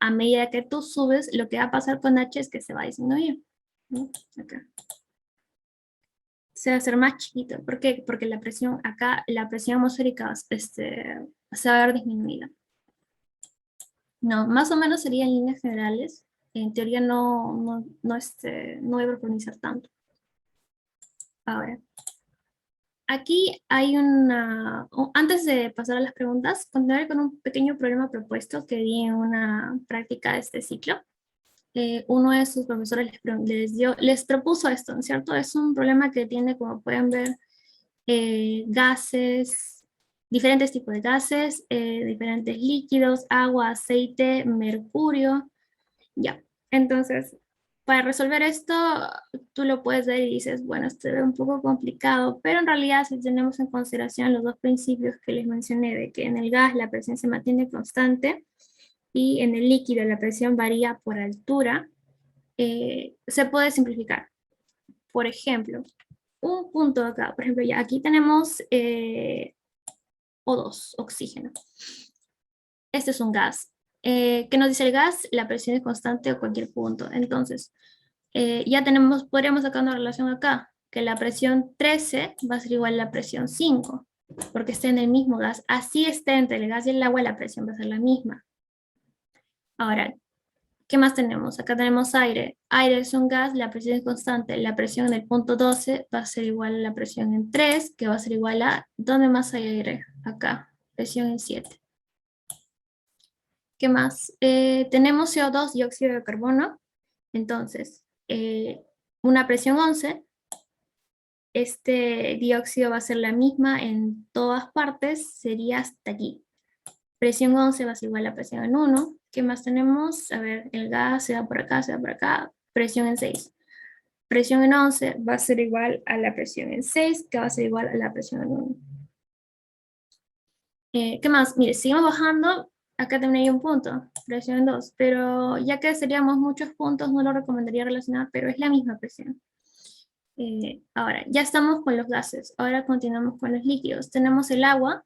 S2: a medida que tú subes, lo que va a pasar con H es que se va a disminuir, ¿no? Acá. Se va a hacer más chiquito. ¿Por qué? Porque la presión acá, la presión atmosférica se va a ver disminuida. No, más o menos sería en líneas generales. En teoría no voy a profundizar tanto. Ahora, aquí hay antes de pasar a las preguntas, continuaré con un pequeño problema propuesto que di en una práctica de este ciclo. Uno de sus profesores les propuso esto, ¿no es cierto? Es un problema que tiene, como pueden ver, gases, diferentes tipos de gases, diferentes líquidos, agua, aceite, mercurio. Ya, entonces, para resolver esto, tú lo puedes ver y dices, bueno, esto es un poco complicado, pero en realidad si tenemos en consideración los dos principios que les mencioné, de que en el gas la presión se mantiene constante y en el líquido la presión varía por altura, se puede simplificar. Por ejemplo, un punto acá, por ejemplo, ya aquí tenemos O2, oxígeno. Este es un gas. ¿Qué nos dice el gas? La presión es constante a cualquier punto. Entonces, ya podríamos sacar una relación acá, que la presión 13 va a ser igual a la presión 5, porque está en el mismo gas. Así esté entre el gas y el agua, la presión va a ser la misma. Ahora, ¿qué más tenemos? Acá tenemos aire. Aire es un gas, la presión es constante. La presión en el punto 12 va a ser igual a la presión en 3, que va a ser igual a, ¿dónde más hay aire? Acá, presión en 7. ¿Qué más? Tenemos CO2, dióxido de carbono. Entonces, una presión 11, este dióxido va a ser la misma en todas partes, sería hasta aquí. Presión 11 va a ser igual a presión en 1. ¿Qué más tenemos? A ver, el gas se va por acá, se va por acá. Presión en 6. Presión en 11 va a ser igual a la presión en 6, que va a ser igual a la presión en 1. ¿Qué más? Mire, seguimos bajando. Acá también hay un punto, presión en 2, pero ya que seríamos muchos puntos, no lo recomendaría relacionar, pero es la misma presión. Ahora, ya estamos con los gases, ahora continuamos con los líquidos. Tenemos el agua,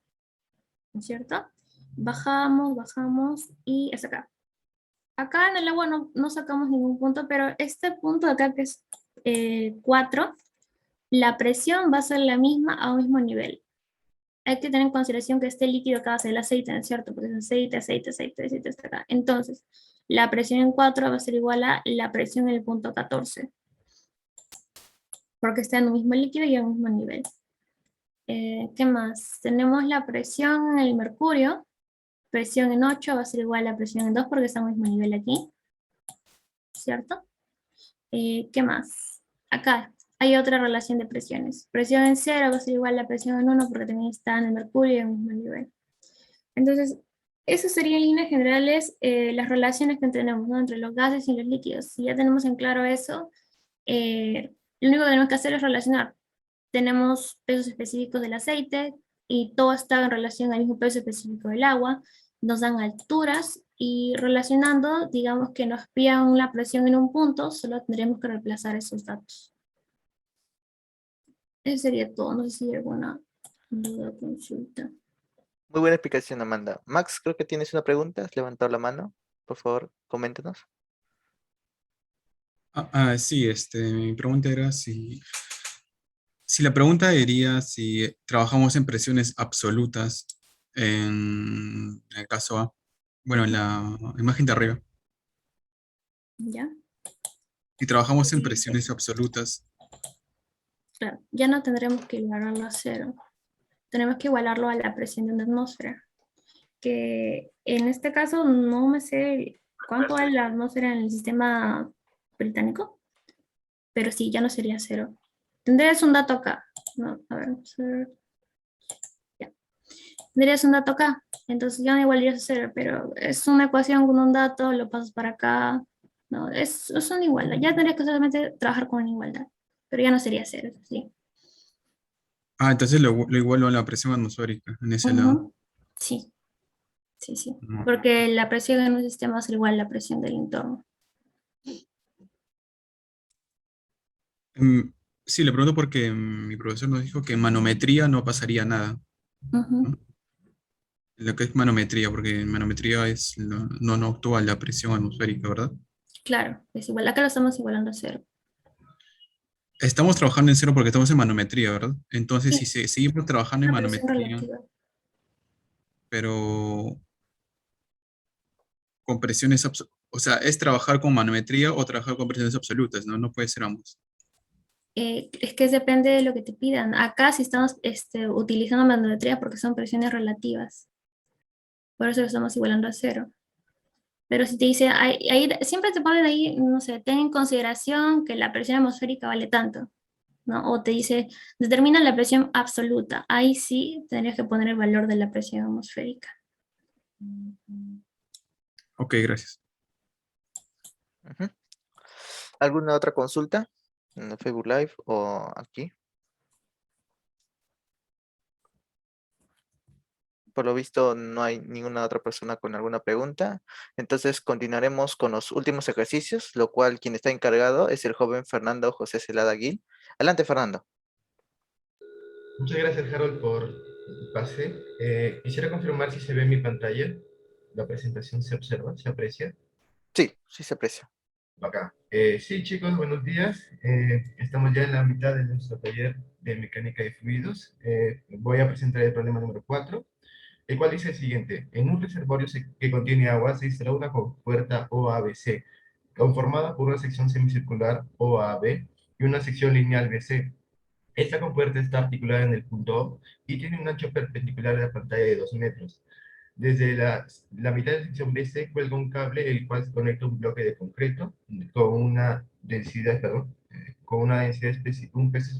S2: ¿no es cierto? Bajamos, bajamos y hasta acá. Acá en el agua no sacamos ningún punto, pero este punto de acá que es 4, la presión va a ser la misma a un mismo nivel. Hay que tener en consideración que este líquido acá va a ser el aceite, ¿no es cierto? Porque es aceite, aceite, aceite, aceite hasta acá. Entonces, la presión en 4 va a ser igual a la presión en el punto 14. Porque está en un mismo líquido y en un mismo nivel. ¿Qué más? Tenemos la presión en el mercurio. Presión en 8 va a ser igual a la presión en 2 porque está en el mismo nivel aquí. ¿Cierto? ¿Qué más? Acá, hay otra relación de presiones. Presión en 0 va a ser igual a presión en 1 porque también está en el mercurio en el mismo nivel. Entonces, eso sería en líneas generales las relaciones que tenemos, ¿no?, entre los gases y los líquidos. Si ya tenemos en claro eso, lo único que tenemos que hacer es relacionar. Tenemos pesos específicos del aceite y todo está en relación al mismo peso específico del agua. Nos dan alturas y relacionando, digamos que nos piden la presión en un punto, solo tendremos que reemplazar esos datos. Eso sería todo. No sé si hay alguna duda o consulta.
S1: Muy buena explicación, Amanda. Max, creo que tienes una pregunta. Has levantado la mano. Por favor, coméntanos.
S4: Sí, mi pregunta era si la pregunta sería si trabajamos en presiones absolutas en el caso A, bueno, en la imagen de arriba,
S2: ¿Ya?
S4: si trabajamos en presiones absolutas,
S2: Claro, ya no tendremos que igualarlo a 0. Tenemos que igualarlo a la presión de una atmósfera. Que en este caso no me sé cuánto es la atmósfera en el sistema británico, pero sí, ya no sería 0. Tendrías un dato acá. No, a ver, vamos a ver. Ya. Tendrías un dato acá, entonces ya no igualarías a 0, pero es una ecuación con un dato, lo pasas para acá. No, es una igualdad. Ya tendrías que solamente trabajar con una igualdad, pero ya no sería 0, sí.
S4: entonces lo igualo a la presión atmosférica en ese lado.
S2: Ujú. Sí, sí, sí.
S4: No.
S2: Porque la presión en un sistema es igual a la presión del entorno.
S4: Sí, le pregunto porque mi profesor nos dijo que en manometría no pasaría nada,
S2: Ujú.
S4: ¿no? Lo que es manometría, porque en manometría no actúa la presión atmosférica, ¿verdad?
S2: Claro, es igual. Acá lo estamos igualando a 0.
S4: Estamos trabajando en cero porque estamos en manometría, ¿verdad? Entonces, si
S2: Sí,
S4: seguimos trabajando en
S2: una presión
S4: manometría,
S2: relativa.
S4: pero con presiones, o sea, es trabajar con manometría o trabajar con presiones absolutas, ¿no? No puede ser ambos.
S2: Es que depende de lo que te pidan. Acá sí estamos utilizando manometría porque son presiones relativas. Por eso lo estamos igualando a 0. Pero si te dice, siempre te ponen ahí, no sé, ten en consideración que la presión atmosférica vale tanto, ¿no? O te dice, determina la presión absoluta. Ahí sí tendrías que poner el valor de la presión atmosférica.
S4: Ok, gracias.
S1: Ujú. ¿Alguna otra consulta en el Facebook Live o aquí? Por lo visto no hay ninguna otra persona con alguna pregunta. Entonces continuaremos con los últimos ejercicios, lo cual quien está encargado es el joven Fernando José Celada Gil. Adelante, Fernando.
S3: Muchas gracias, Harold, por el pase. Quisiera confirmar si se ve en mi pantalla. La presentación se observa, se aprecia.
S1: Sí, sí se aprecia.
S3: Acá. Sí, chicos, buenos días. Estamos ya en la mitad de nuestro taller de mecánica de fluidos. Voy a presentar el problema número 4, el cual dice el siguiente. En un reservorio que contiene agua se instala una compuerta OABC, conformada por una sección semicircular OAB y una sección lineal BC. Esta compuerta está articulada en el punto O y tiene un ancho perpendicular a la pantalla de 2 metros. Desde la mitad de la sección BC cuelga un cable el cual conecta un bloque de concreto con una densidad, perdón, con una densidad específica, un peso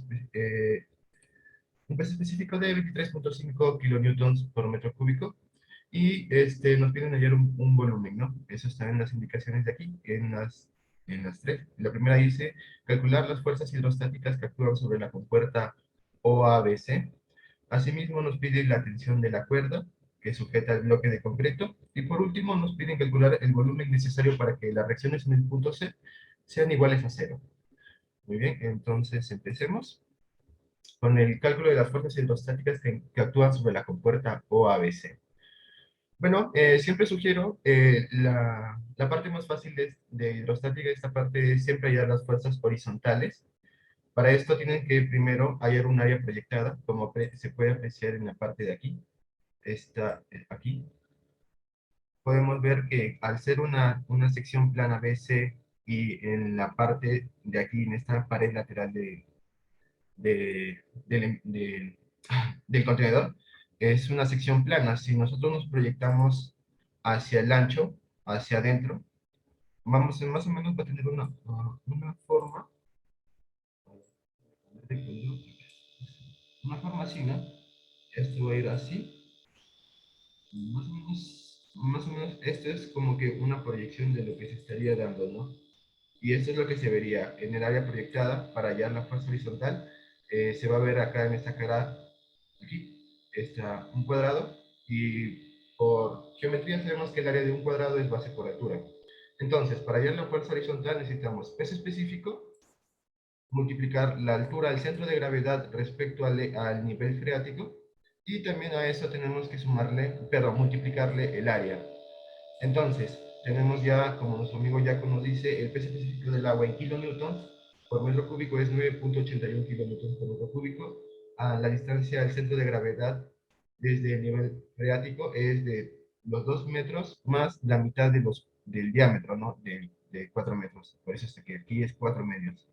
S3: específico de 23.5 kilonewtons por metro cúbico, y nos piden hallar un volumen, ¿no? Eso está en las indicaciones de aquí, en las tres. La primera dice, calcular las fuerzas hidrostáticas que actúan sobre la compuerta OABC. Asimismo nos pide la tensión de la cuerda que sujeta el bloque de concreto. Y por último nos piden calcular el volumen necesario para que las reacciones en el punto C sean iguales a 0. Muy bien, entonces empecemos con el cálculo de las fuerzas hidrostáticas que actúan sobre la compuerta OABC. Bueno, siempre sugiero la parte más fácil de hidrostática, esta parte es siempre hallar las fuerzas horizontales. Para esto tienen que primero hallar un área proyectada, como se puede apreciar en la parte de aquí. Está aquí. Podemos ver que al ser una sección plana BC y en la parte de aquí, en esta pared lateral del contenedor, es una sección plana. Si nosotros nos proyectamos hacia el ancho, hacia adentro, más o menos va a tener una forma. Una forma así, ¿no? Esto va a ir así. Más o menos, esto es como que una proyección de lo que se estaría dando, ¿no? Y esto es lo que se vería en el área proyectada para hallar la fuerza horizontal. Se va a ver acá en esta cara, aquí, está un cuadrado, y por geometría sabemos que el área de un cuadrado es base por altura. Entonces, para hallar la fuerza horizontal necesitamos peso específico, multiplicar la altura del centro de gravedad respecto al nivel freático, y también a eso tenemos que sumarle, perdón, multiplicarle el área. Entonces, tenemos ya, como nuestro amigo Jaco nos dice, el peso específico del agua en kilonewtons por metro cúbico es 9.81 kilonewtons por metro cúbico. La distancia del centro de gravedad desde el nivel freático es de los 2 metros más la mitad del diámetro, ¿no? De 4 metros. Por eso es que aquí es 4 medios.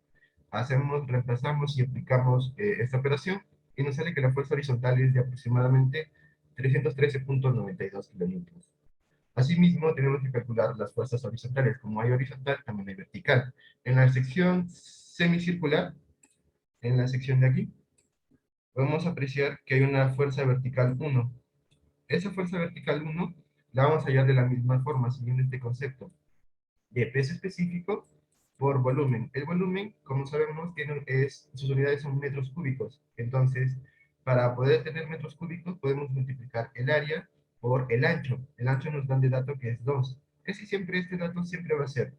S3: Reemplazamos y aplicamos esta operación y nos sale que la fuerza horizontal es de aproximadamente 313.92 kilonewtons. Asimismo, tenemos que calcular las fuerzas horizontales. Como hay horizontal, también hay vertical. En la sección semicircular, en la sección de aquí, podemos apreciar que hay una fuerza vertical 1. Esa fuerza vertical 1 la vamos a hallar de la misma forma, siguiendo este concepto de peso específico por volumen. El volumen, como sabemos, sus unidades son metros cúbicos. Entonces, para poder tener metros cúbicos, podemos multiplicar el área por el ancho. El ancho nos dan de dato que es 2. Casi siempre este dato siempre va a ser.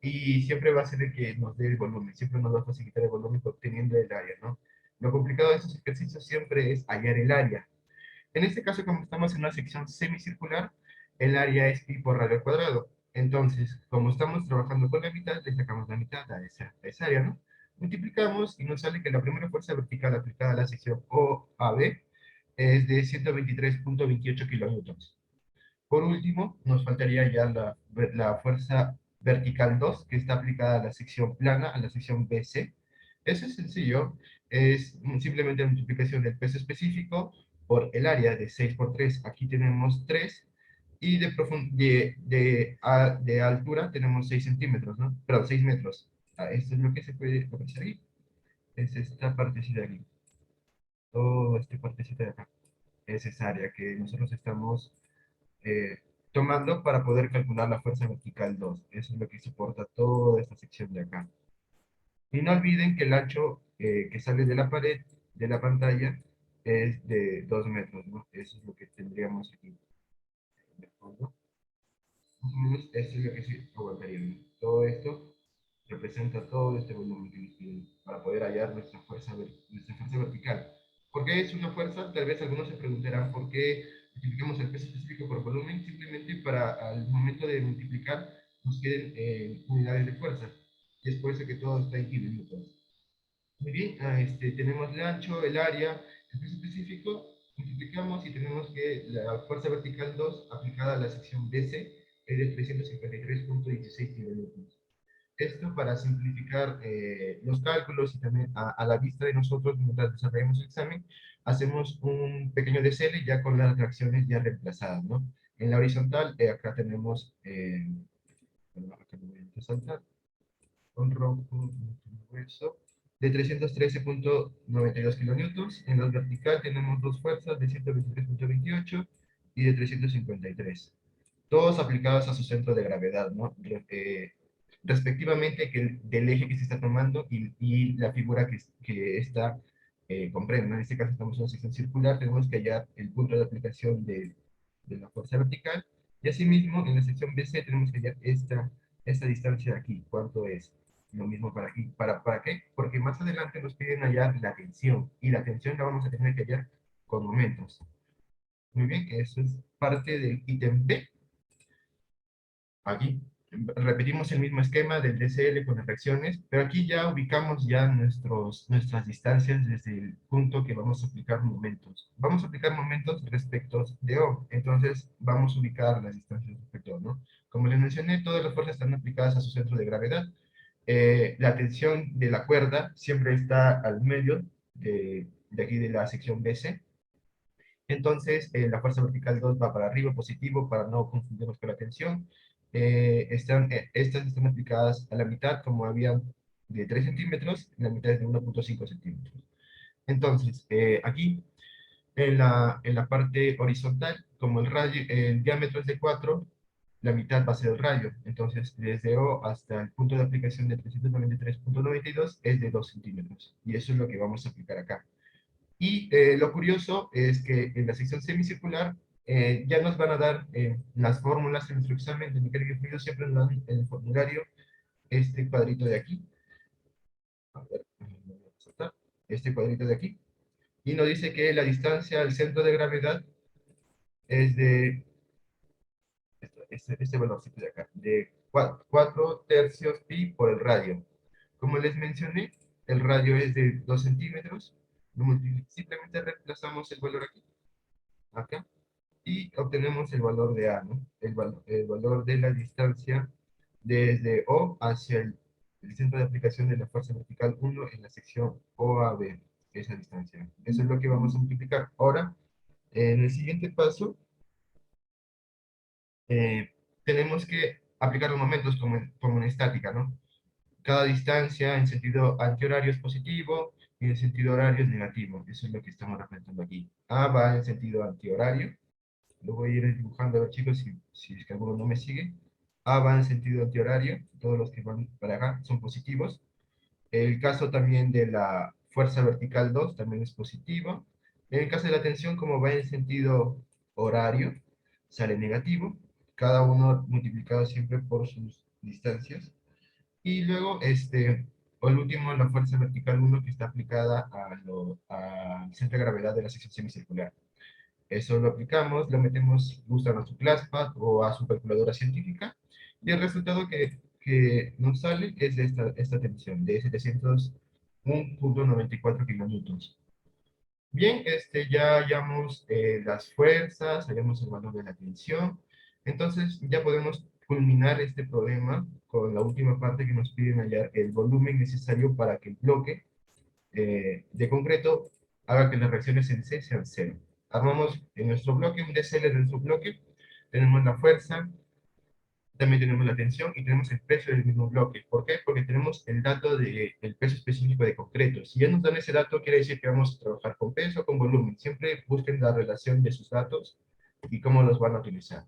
S3: Y siempre va a ser el que nos dé el volumen. Siempre nos va a facilitar el volumen obteniendo el área, ¿no? Lo complicado de estos ejercicios siempre es hallar el área. En este caso, como estamos en una sección semicircular, el área es pi por radio al cuadrado. Entonces, como estamos trabajando con la mitad, le sacamos la mitad a esa área, ¿no? Multiplicamos y nos sale que la primera fuerza vertical aplicada a la sección OAB es de 123.28 kilonewtons. Por último, nos faltaría ya la fuerza vertical 2, que está aplicada a la sección plana, a la sección BC. Eso es sencillo, es simplemente la multiplicación del peso específico por el área de 6 por 3. Aquí tenemos 3, y de altura tenemos 6 centímetros, ¿no? Perdón, 6 metros. Esto es lo que se puede apreciar ahí. Es esta partecita de aquí. Toda esta partecita de acá. Es esa área que nosotros estamos eh, tomando para poder calcular la fuerza vertical 2. Eso es lo que soporta toda esta sección de acá. Y no olviden que el ancho que sale de la pared de la pantalla es de 2 metros, ¿no? Eso es lo que tendríamos aquí. ¿De acuerdo? Más o menos esto es lo que sí aguantaríamos. Todo esto representa todo este volumen que nos piden para poder hallar nuestra fuerza vertical. ¿Por qué es una fuerza? Tal vez algunos se preguntarán por qué multiplicamos el peso específico por volumen. Simplemente para al momento de multiplicar nos queden unidades de fuerza. Y es por eso que todo está en kilonewtons. Muy bien, tenemos el ancho, el área, el peso específico, multiplicamos y tenemos que la fuerza vertical 2 aplicada a la sección BC es de 353.16 kilonewtons. Esto para simplificar los cálculos y también a la vista de nosotros mientras desarrollamos el examen, hacemos un pequeño DCL ya con las reacciones ya reemplazadas, ¿no? En la horizontal, acá tenemos, bueno, acá no voy a resaltar, un rombo grueso de 313.92 kilonewtons. En la vertical tenemos dos fuerzas de 123.28 y de 353. Todos aplicados a su centro de gravedad, ¿no? Respectivamente del eje que se está tomando y la figura que está comprende, ¿no? En este caso estamos en una sección circular, tenemos que hallar el punto de aplicación de la fuerza vertical, y asimismo en la sección BC tenemos que hallar esta distancia de aquí, ¿cuánto es? Lo mismo para aquí. ¿Para qué? Porque más adelante nos piden hallar la tensión, y la tensión la vamos a tener que hallar con momentos. Muy bien, eso es parte del ítem B. Aquí repetimos el mismo esquema del DCL con las reacciones, pero aquí ya ubicamos ya nuestras distancias desde el punto que vamos a aplicar momentos. Vamos a aplicar momentos respecto de O, entonces vamos a ubicar las distancias respecto a O, ¿no? Como les mencioné, todas las fuerzas están aplicadas a su centro de gravedad. La tensión de la cuerda siempre está al medio de aquí de la sección BC. Entonces, la fuerza vertical 2 va para arriba, positivo, para no confundirnos con la tensión. Estas están aplicadas a la mitad, como habían de 3 centímetros y la mitad es de 1,5 centímetros. Entonces, aquí en la parte horizontal, como el diámetro es de 4, la mitad va a ser el radio. Entonces, desde O hasta el punto de aplicación de 393,92 es de 2 centímetros. Y eso es lo que vamos a aplicar acá. Y lo curioso es que en la sección semicircular ya nos van a dar las fórmulas en nuestro examen de mecánica de fluidos, siempre nos dan en el formulario este cuadrito de aquí. A ver, voy a saltar. Este cuadrito de aquí. Y nos dice que la distancia al centro de gravedad es de este valorcito de acá, de 4 tercios pi por el radio. Como les mencioné, el radio es de 2 centímetros. Simplemente reemplazamos el valor aquí, acá, y obtenemos el valor de A, ¿no? El valor de la distancia desde O hacia el centro de aplicación de la fuerza vertical 1 en la sección OAB, esa distancia. Eso es lo que vamos a multiplicar. Ahora, en el siguiente paso, eh, tenemos que aplicar los momentos como en estática, ¿no? Cada distancia en sentido antihorario es positivo y en sentido horario es negativo. Eso es lo que estamos representando aquí. A va en sentido antihorario. Lo voy a ir dibujando a ver, chicos, si es que alguno no me sigue. A va en sentido antihorario. Todos los que van para acá son positivos. El caso también de la fuerza vertical 2 también es positivo. En el caso de la tensión, como va en sentido horario, sale negativo. Cada uno multiplicado siempre por sus distancias. Y luego, el último, la fuerza vertical 1 que está aplicada al centro de gravedad de la sección semicircular. Eso lo aplicamos, lo metemos, gusta a nuestro ClassPad o a su calculadora científica, y el resultado que nos sale es de esta tensión, de 701,94 kilonewtons. Bien, ya hallamos las fuerzas, hallamos el valor de la tensión, entonces ya podemos culminar este problema con la última parte que nos piden hallar el volumen necesario para que el bloque de concreto haga que las reacciones en C sean cero. Armamos en nuestro bloque un DCL de nuestro bloque, tenemos la fuerza, también tenemos la tensión y tenemos el peso del mismo bloque. ¿Por qué? Porque tenemos el dato del peso específico de concreto. Si ya nos dan ese dato, quiere decir que vamos a trabajar con peso o con volumen. Siempre busquen la relación de sus datos y cómo los van a utilizar.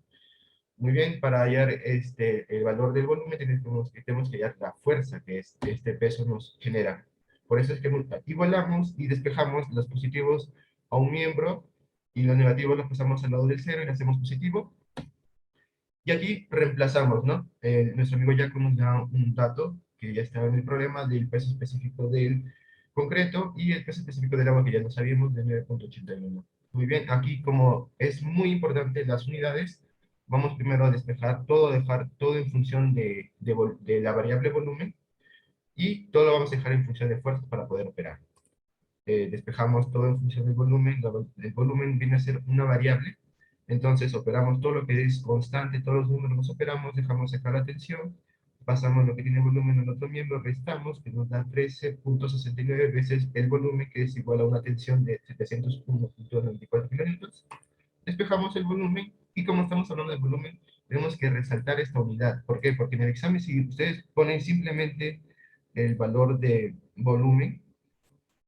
S3: Muy bien, para hallar el valor del volumen tenemos que hallar la fuerza que este peso nos genera. Por eso es que igualamos y despejamos los positivos a un miembro y los negativos los pasamos al lado del cero y le hacemos positivo. Y aquí reemplazamos, ¿no? Nuestro amigo Jaco nos da un dato que ya estaba en el problema del peso específico del concreto y el peso específico del agua que ya lo sabíamos de 9,81. Muy bien, aquí como es muy importante las unidades, vamos primero a despejar todo, dejar todo en función de la variable volumen y todo lo vamos a dejar en función de fuerza para poder operar. Despejamos todo en función del volumen, el volumen viene a ser una variable, entonces operamos todo lo que es constante, todos los números los operamos, dejamos sacar la tensión, pasamos lo que tiene volumen al otro miembro, restamos, que nos da 13,69 veces el volumen, que es igual a una tensión de 701,94 kilonewtons. Despejamos el volumen, y como estamos hablando de volumen, tenemos que resaltar esta unidad. ¿Por qué? Porque en el examen, si ustedes ponen simplemente el valor de volumen,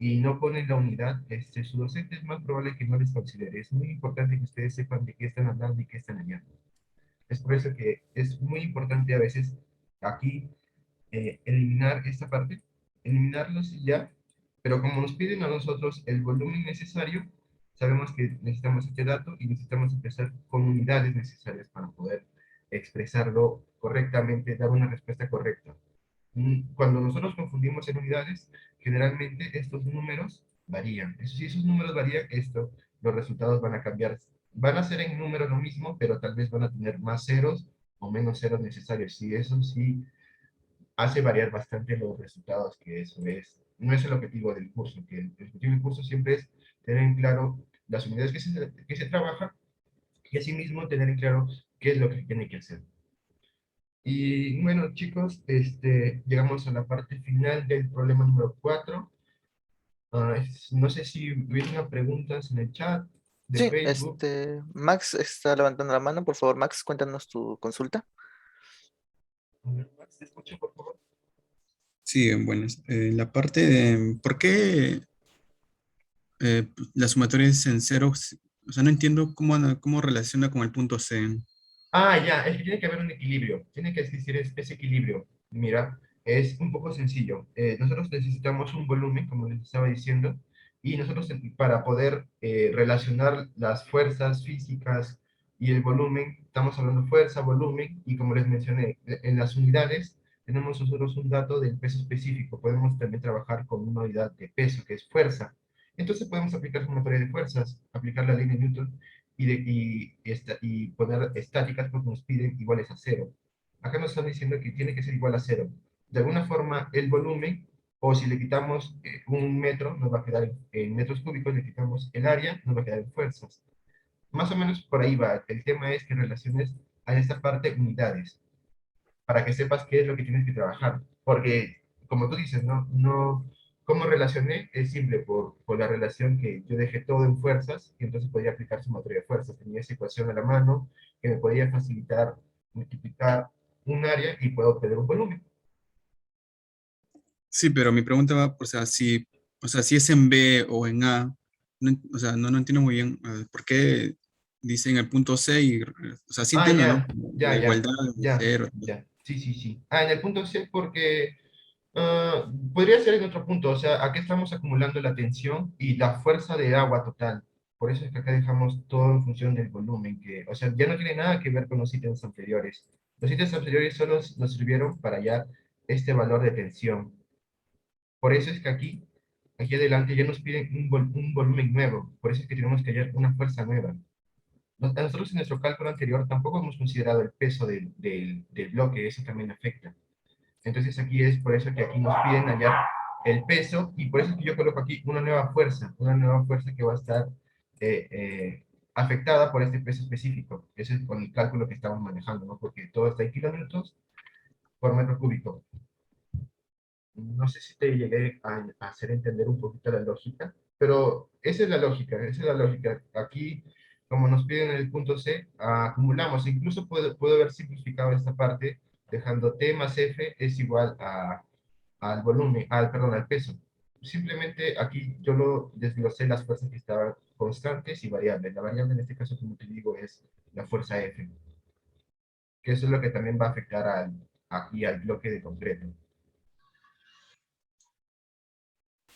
S3: y no ponen la unidad, su docente es más probable que no les considere. Es muy importante que ustedes sepan de qué están hablando y qué están hallando. Es por eso que es muy importante a veces aquí eliminar esta parte, eliminarlos y ya, pero como nos piden a nosotros el volumen necesario, sabemos que necesitamos este dato y necesitamos empezar con unidades necesarias para poder expresarlo correctamente, dar una respuesta correcta. Cuando nosotros confundimos en unidades, generalmente estos números varían. Si esos números varían, los resultados van a cambiar. Van a ser en número lo mismo, pero tal vez van a tener más ceros o menos ceros necesarios. Y eso sí hace variar bastante los resultados, que eso no es el objetivo del curso, que el objetivo del curso siempre es tener en claro las unidades que se trabajan y asimismo tener en claro qué es lo que tiene que hacer. Y bueno, chicos, llegamos a la parte final del problema número 4. No sé si hubieran preguntas en el chat de
S1: Sí,
S3: Facebook.
S1: Max está levantando la mano. Por favor, Max, cuéntanos tu consulta.
S3: A ver, Max, ¿te escucho, por favor?
S4: Sí, bueno, la parte de por qué la sumatoria es en cero, o sea, no entiendo cómo relaciona con el punto C.
S3: Ah, ya, es que tiene que haber un equilibrio, tiene que existir ese equilibrio. Mira, es un poco sencillo. Nosotros necesitamos un volumen, como les estaba diciendo, y nosotros para poder relacionar las fuerzas físicas y el volumen, estamos hablando fuerza, volumen, y como les mencioné, en las unidades tenemos nosotros un dato del peso específico. Podemos también trabajar con una unidad de peso, que es fuerza. Entonces podemos aplicar sumatoria de fuerzas, aplicar la ley de Newton y poner estáticas porque nos piden iguales a cero. Acá nos están diciendo que tiene que ser igual a cero. De alguna forma, el volumen, o si le quitamos un metro, nos va a quedar en metros cúbicos, le quitamos el área, nos va a quedar en fuerzas. Más o menos por ahí va. El tema es que relaciones a esta parte unidades, para que sepas qué es lo que tienes que trabajar. Porque, como tú dices, ¿cómo relacioné? Es simple, por la relación que yo dejé todo en fuerzas, y entonces podía aplicar sumatoria de fuerzas. Tenía esa ecuación a la mano que me podía facilitar multiplicar un área y puedo obtener un volumen.
S4: Sí, pero mi pregunta va, o sea, si es en B o en A, o sea, no entiendo muy bien por qué dicen el punto C y, o sea, sí
S3: Ah,
S4: entiendo, ¿no?
S3: ya, ya,
S4: La
S3: ya,
S4: igualdad de
S3: ya,
S4: cero.
S3: ya. Sí, sí, sí. Ah, en el punto C porque podría ser en otro punto, o sea, aquí estamos acumulando la tensión y la fuerza de agua total. Por eso es que acá dejamos todo en función del volumen, o sea, ya no tiene nada que ver con los ítems anteriores. Los ítems anteriores solo nos sirvieron para hallar este valor de tensión. Por eso es que aquí adelante ya nos piden un volumen nuevo. Por eso es que tenemos que hallar una fuerza nueva. Nosotros en nuestro cálculo anterior tampoco hemos considerado el peso del bloque, eso también afecta. Entonces aquí es por eso que aquí nos piden hallar el peso y por eso es que yo coloco aquí una nueva fuerza que va a estar afectada por este peso específico. Ese es con el cálculo que estamos manejando, ¿no? Porque todo está en kilómetros por metro cúbico. No sé si te llegué a hacer entender un poquito la lógica, pero esa es la lógica, esa es la lógica. Aquí, como nos piden en el punto C, acumulamos. Incluso puedo haber simplificado esta parte dejando T más F es igual al volumen, perdón, al peso. Simplemente aquí yo lo desglosé las fuerzas que estaban constantes y variables. La variable en este caso, como te digo, es la fuerza F, que eso es lo que también va a afectar aquí al bloque de concreto.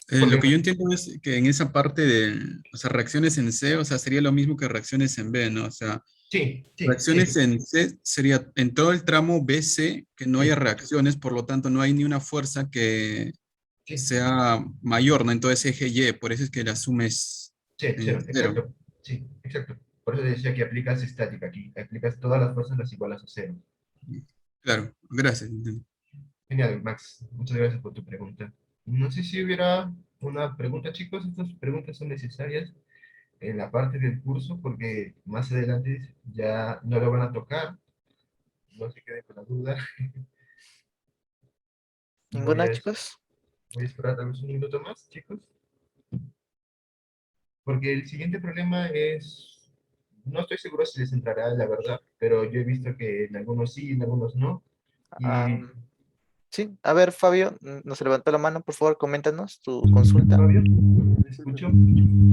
S4: Lo
S3: Porque
S4: que yo entiendo es que en esa parte de, o sea, reacciones en C, o sea, sería lo mismo que reacciones en B, ¿no? O sea,
S3: sí, sí,
S4: reacciones en C sería en todo el tramo BC que no haya
S3: sí,
S4: reacciones, por lo tanto no hay ni una fuerza que
S3: sí.
S4: sea mayor, ¿no? Entonces eje Y, por eso es que la suma es
S3: Sí,
S4: en
S3: cero,
S4: cero.
S3: exacto. Sí, exacto. Por eso decía que aplicas estática aquí. Aplicas todas las fuerzas las igualas a cero.
S4: Claro, gracias.
S3: Genial, Max. Muchas gracias por tu pregunta. No sé si hubiera una pregunta, chicos. Estas preguntas son necesarias en la parte del curso porque más adelante ya no lo van a tocar. No se queden con la duda. Voy
S1: ¿Ninguna,
S3: a,
S1: chicos?
S3: voy a esperar tal vez un minuto más, chicos. Porque el siguiente problema es, no estoy seguro si les entrará, la verdad, pero yo he visto que en algunos sí, en algunos no. Y,
S1: Am, sí, a ver, Fabio, nos levantó la mano, por favor, coméntanos tu consulta.
S3: Fabio, ¿me escucho?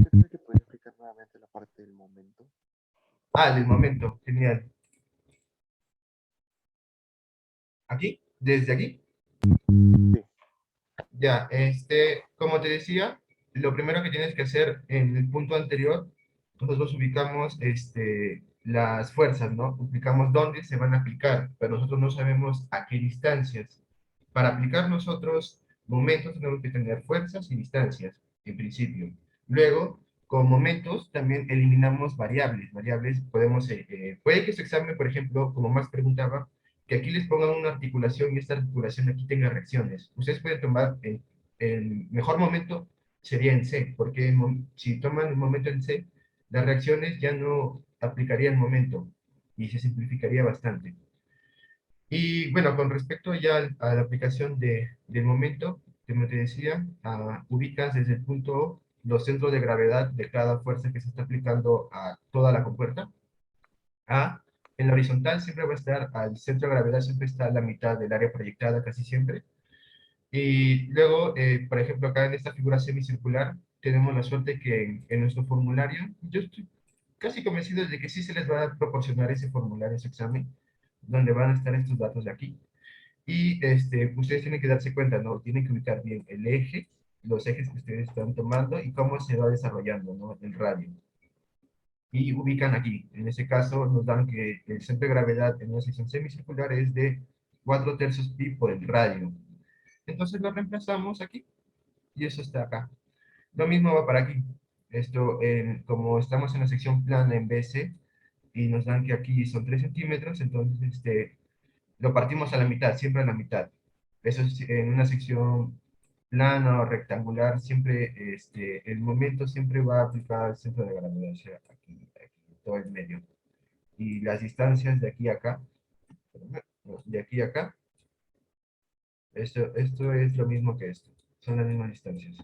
S6: ¿Crees que podría explicar nuevamente la parte del momento?
S3: Ah, del momento, genial. ¿Aquí? ¿Desde aquí?
S6: Sí.
S3: Ya, como te decía, lo primero que tienes que hacer en el punto anterior, nosotros ubicamos las fuerzas, ¿no? Ubicamos dónde se van a aplicar, pero nosotros no sabemos a qué distancias. Para aplicar nosotros momentos tenemos que tener fuerzas y distancias, en principio. Luego, con momentos también eliminamos variables. Variables puede que su examen, por ejemplo, como Max preguntaba, que aquí les pongan una articulación y esta articulación aquí tenga reacciones. Ustedes pueden tomar el mejor momento sería en C, porque si toman el momento en C, las reacciones ya no aplicarían el momento y se simplificaría bastante. Y bueno, con respecto ya a la aplicación del momento, como te decía, ubicas desde el punto O los centros de gravedad de cada fuerza que se está aplicando a toda la compuerta. A, en la horizontal siempre va a estar, al centro de gravedad siempre está a la mitad del área proyectada casi siempre. Y luego, por ejemplo, acá en esta figura semicircular, tenemos la suerte que en nuestro formulario, yo estoy casi convencido de que sí se les va a proporcionar ese formulario, ese examen, donde van a estar estos datos de aquí. Y ustedes tienen que darse cuenta, ¿no? Tienen que ubicar bien el eje, los ejes que ustedes están tomando y cómo se va desarrollando, ¿no? El radio. Y ubican aquí. En ese caso nos dan que el centro de gravedad en una sección semicircular es de 4/3 pi por el radio. Entonces lo reemplazamos aquí y eso está acá. Lo mismo va para aquí. Esto, como estamos en la sección plana en BC y nos dan que aquí son 3 centímetros, entonces lo partimos a la mitad, siempre a la mitad. Eso es en una sección plana o rectangular, siempre el momento siempre va aplicado al centro de gravedad, o sea, aquí, todo el medio. Y las distancias de aquí a acá, de aquí a acá, esto es lo mismo que esto, son las mismas distancias.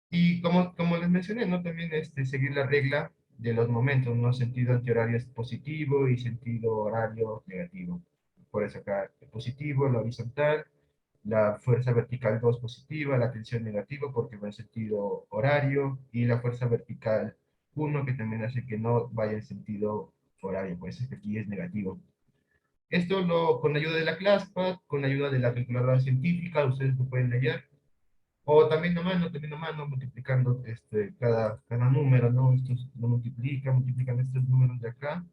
S3: Y como les mencioné, ¿no? También seguir la regla de los momentos, ¿no? Sentido antihorario es positivo y sentido horario negativo. Por eso acá el positivo, la horizontal, la fuerza vertical 2 positiva, la tensión negativa porque va en sentido horario, y la fuerza vertical 1 que también hace que no vaya en sentido horario, pues es que aquí es negativo. Esto con la ayuda de la ClassPad, con la ayuda de la calculadora científica, ustedes lo pueden hallar. O también a mano, multiplicando cada número, ¿no? Estos lo multiplican estos números de acá,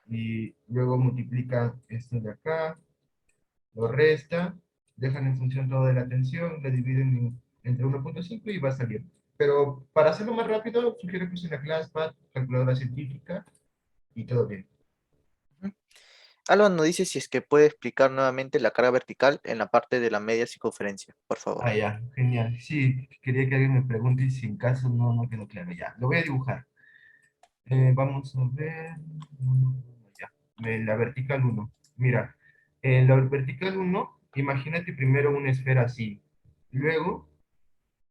S3: y luego multiplican esto de acá, lo resta, dejan en función todo de la tensión, le dividen entre 1,5 y va a salir. Pero para hacerlo más rápido, sugiero que usen la ClassPad, calculadora científica, y todo bien.
S1: Alba nos dice si es que puede explicar nuevamente la carga vertical en la parte de la media circunferencia, por favor.
S3: Ah, ya, genial. Sí, quería que alguien me pregunte y si en caso no quedó claro. Ya, lo voy a dibujar. Vamos a ver. Ya, la vertical uno. Mira, en la vertical uno, imagínate primero una esfera así. Luego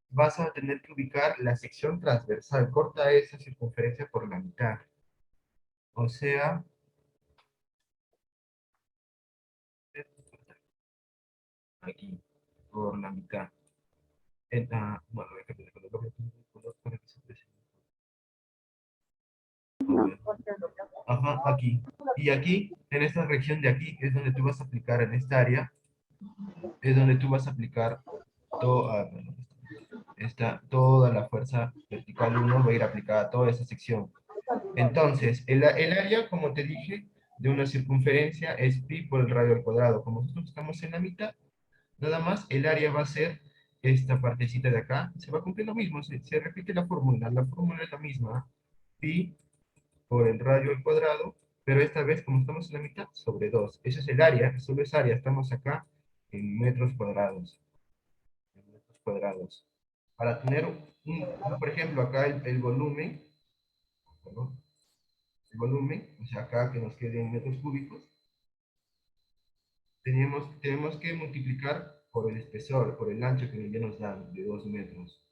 S3: vas a tener que ubicar la sección transversal. Corta esa circunferencia por la mitad. O sea, aquí, por la mitad. Bueno, voy a cambiar de color, para que se aprecie. A ver. Ajá, aquí. Y aquí, en esta región de aquí, es donde tú vas a aplicar en esta área, es donde tú vas a aplicar toda la fuerza vertical 1 va a ir aplicada a toda esa sección. Entonces, el área, como te dije, de una circunferencia es pi por el radio al cuadrado. Como nosotros estamos en la mitad, nada más el área va a ser esta partecita de acá. Se va a cumplir lo mismo, se repite la fórmula es la misma, pi por el radio al cuadrado, pero esta vez, como estamos en la mitad, sobre 2. Ese es el área, solo es área, estamos acá en metros cuadrados. En metros cuadrados. Para tener por ejemplo, acá el volumen, ¿no? El volumen, o sea, acá que nos quede en metros cúbicos, tenemos que multiplicar por el espesor, por el ancho que ya nos dan, de 2 metros.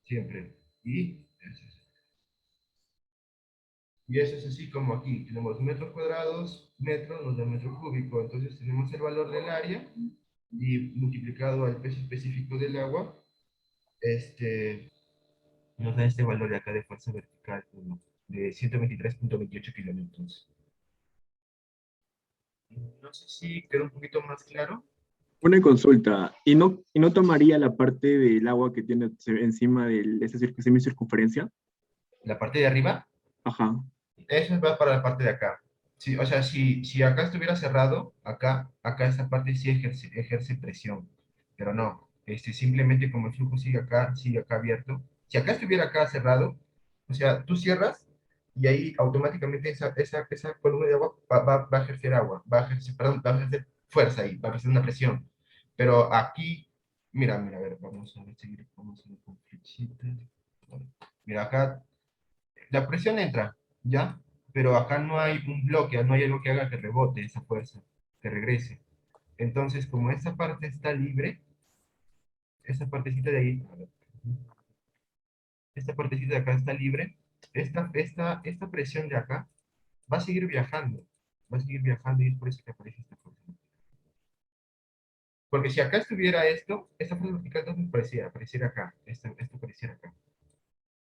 S3: Siempre. Y eso es así como aquí. Tenemos metros cuadrados, metros nos da metro cúbico. Entonces tenemos el valor del área y multiplicado al peso específico del agua, nos da este valor de acá de fuerza vertical, ¿no? De 123,28 kilonewtons. No sé si quedó un poquito más claro.
S7: Una consulta, ¿y no tomaría la parte del agua que tiene encima de esa semicircunferencia?
S3: La parte de arriba,
S7: Ajá.
S3: eso va para la parte de acá. Sí, o sea, si acá estuviera cerrado, acá esta parte sí ejerce presión, pero no, simplemente como el flujo sigue acá abierto. Si acá estuviera acá cerrado, o sea, tú cierras y ahí automáticamente esa columna de agua va a ejercer agua, perdón, va a ejercer fuerza ahí, va a ejercer una presión. Pero aquí, mira, a ver, vamos a ver, vamos a ver con flechitas. Mira, acá la presión entra, ¿ya? Pero acá no hay un bloque, no hay algo que haga que rebote esa fuerza, que regrese. Entonces, como esta parte está libre, esta partecita de ahí, a ver, esta partecita de acá está libre, esta presión de acá va a seguir viajando. Va a seguir viajando y es por eso que aparece esta fuerza. Porque si acá estuviera esto, esta fuerza vertical no apareciera acá. Esto apareciera acá.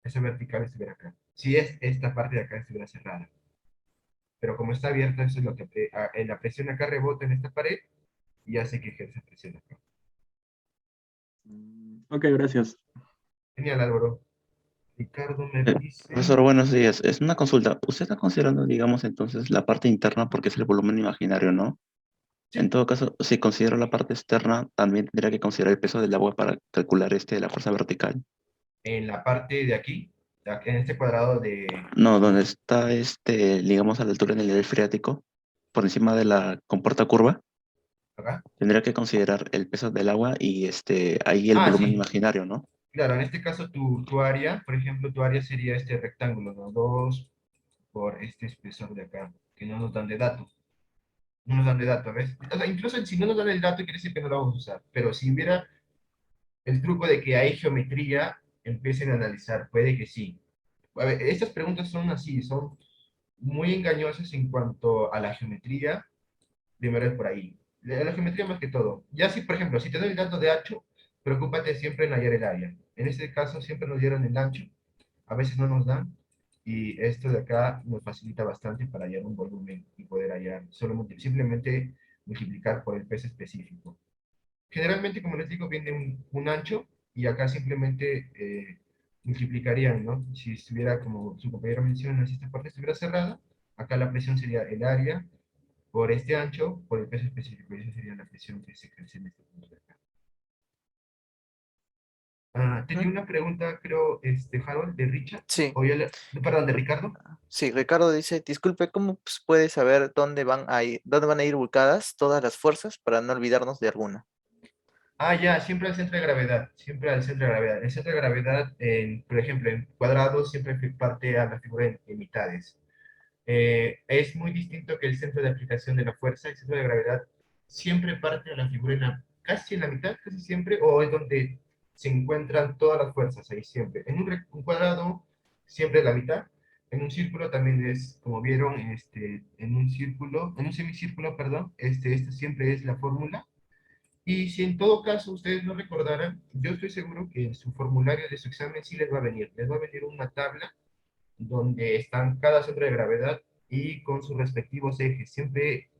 S3: Esa vertical estuviera acá. Si es esta parte de acá estuviera cerrada. Pero como está abierta, eso es lo que en la presión acá rebota en esta pared y hace que ejerza presión acá.
S7: Ok, gracias.
S3: Genial, Álvaro. Ricardo me dice...
S5: Profesor, buenos días. Es una consulta. ¿Usted está considerando, digamos, entonces la parte interna porque es el volumen imaginario, ¿no?
S3: Sí.
S5: En todo caso, si considero la parte externa, también tendría que considerar el peso del agua para calcular la fuerza vertical.
S3: En la parte de aquí, en este cuadrado de...
S5: No, donde está, digamos, a la altura del nivel freático, por encima de la compuerta curva,
S3: Acá.
S5: tendría que considerar el peso del agua y ahí el
S3: Ah,
S5: volumen
S3: sí.
S5: imaginario, ¿no?
S3: Claro, en este caso tu área, por ejemplo, tu área sería este rectángulo, ¿no? 2 por este espesor de acá, que no nos dan de dato. No nos dan de dato, ¿ves? O sea, incluso si no nos dan el dato, quiere decir que no lo vamos a usar. Pero si hubiera el truco de que hay geometría, empiecen a analizar. Puede que sí. A ver, estas preguntas son así, son muy engañosas en cuanto a la geometría. Primero es por ahí. La geometría más que todo. Ya si, por ejemplo, si te doy el dato de ancho, preocúpate siempre en hallar el área. En este caso siempre nos dieron el ancho, a veces no nos dan, y esto de acá nos facilita bastante para hallar un volumen y poder hallar, simplemente multiplicar por el peso específico. Generalmente, como les digo, viene un ancho, y acá simplemente multiplicarían, ¿no? Si estuviera, como su compañero menciona, si esta parte estuviera cerrada, acá la presión sería el área por este ancho, por el peso específico, y esa sería la presión que se ejerce en este punto de acá. Tenía
S1: Ujú.
S3: una pregunta, creo, Harold, de Richard,
S1: Sí,
S3: perdón, de Ricardo.
S1: sí, Ricardo dice, disculpe, ¿cómo pues, puede saber dónde van a ir ubicadas todas las fuerzas para no olvidarnos de alguna?
S3: Ah, ya, siempre al centro de gravedad, siempre al centro de gravedad. El centro de gravedad, por ejemplo, en cuadrados, siempre parte a la figura en mitades. Es muy distinto que el centro de aplicación de la fuerza. El centro de gravedad siempre parte a la figura casi en la mitad, casi siempre, o es donde se encuentran todas las fuerzas, ahí siempre. En un cuadrado, siempre la mitad. En un círculo también es, como vieron, en un semicírculo, perdón, esta siempre es la fórmula. Y si en todo caso ustedes no recordaran, yo estoy seguro que en su formulario de su examen sí les va a venir. Les va a venir una tabla donde están cada centro de gravedad y con sus respectivos ejes. Siempre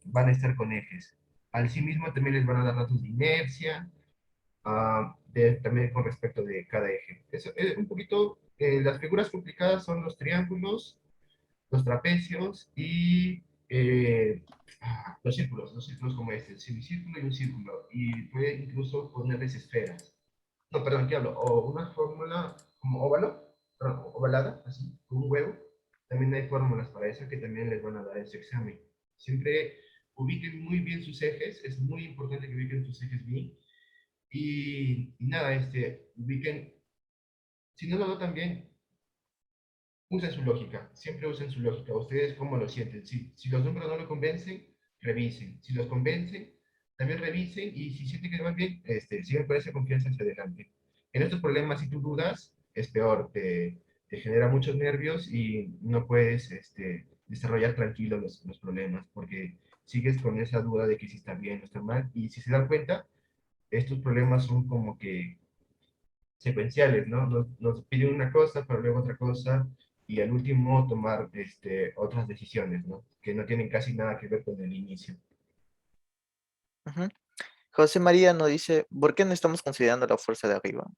S3: van a estar con ejes. Al sí mismo también les van a dar datos de inercia, también con respecto de cada eje. Eso, un poquito, las figuras complicadas son los triángulos, los trapecios y los círculos como este, el semicírculo y un círculo. Y puede incluso ponerles esferas. No, perdón, ¿qué hablo? O una fórmula como óvalo, perdón, ovalada, así, como un huevo. También hay fórmulas para eso que también les van a dar ese examen. Siempre ubiquen muy bien sus ejes, es muy importante que ubiquen sus ejes bien. Y nada, ubiquen, si no lo notan bien, usen su lógica, siempre usen su lógica. Ustedes cómo lo sienten. Si los números no lo convencen, revisen. Si los convencen, también revisen. Y si sienten que no van bien, sigan con esa confianza hacia adelante. En estos problemas, si tú dudas, es peor. Te genera muchos nervios y no puedes desarrollar tranquilo los problemas porque sigues con esa duda de que si está bien o está mal. Y si se dan cuenta, estos problemas son como que secuenciales, ¿no? Nos piden una cosa, pero luego otra cosa, y al último tomar otras decisiones, ¿no? Que no tienen casi nada que ver con el inicio.
S1: Ujú. José María nos dice, ¿por qué no estamos considerando la fuerza de arriba?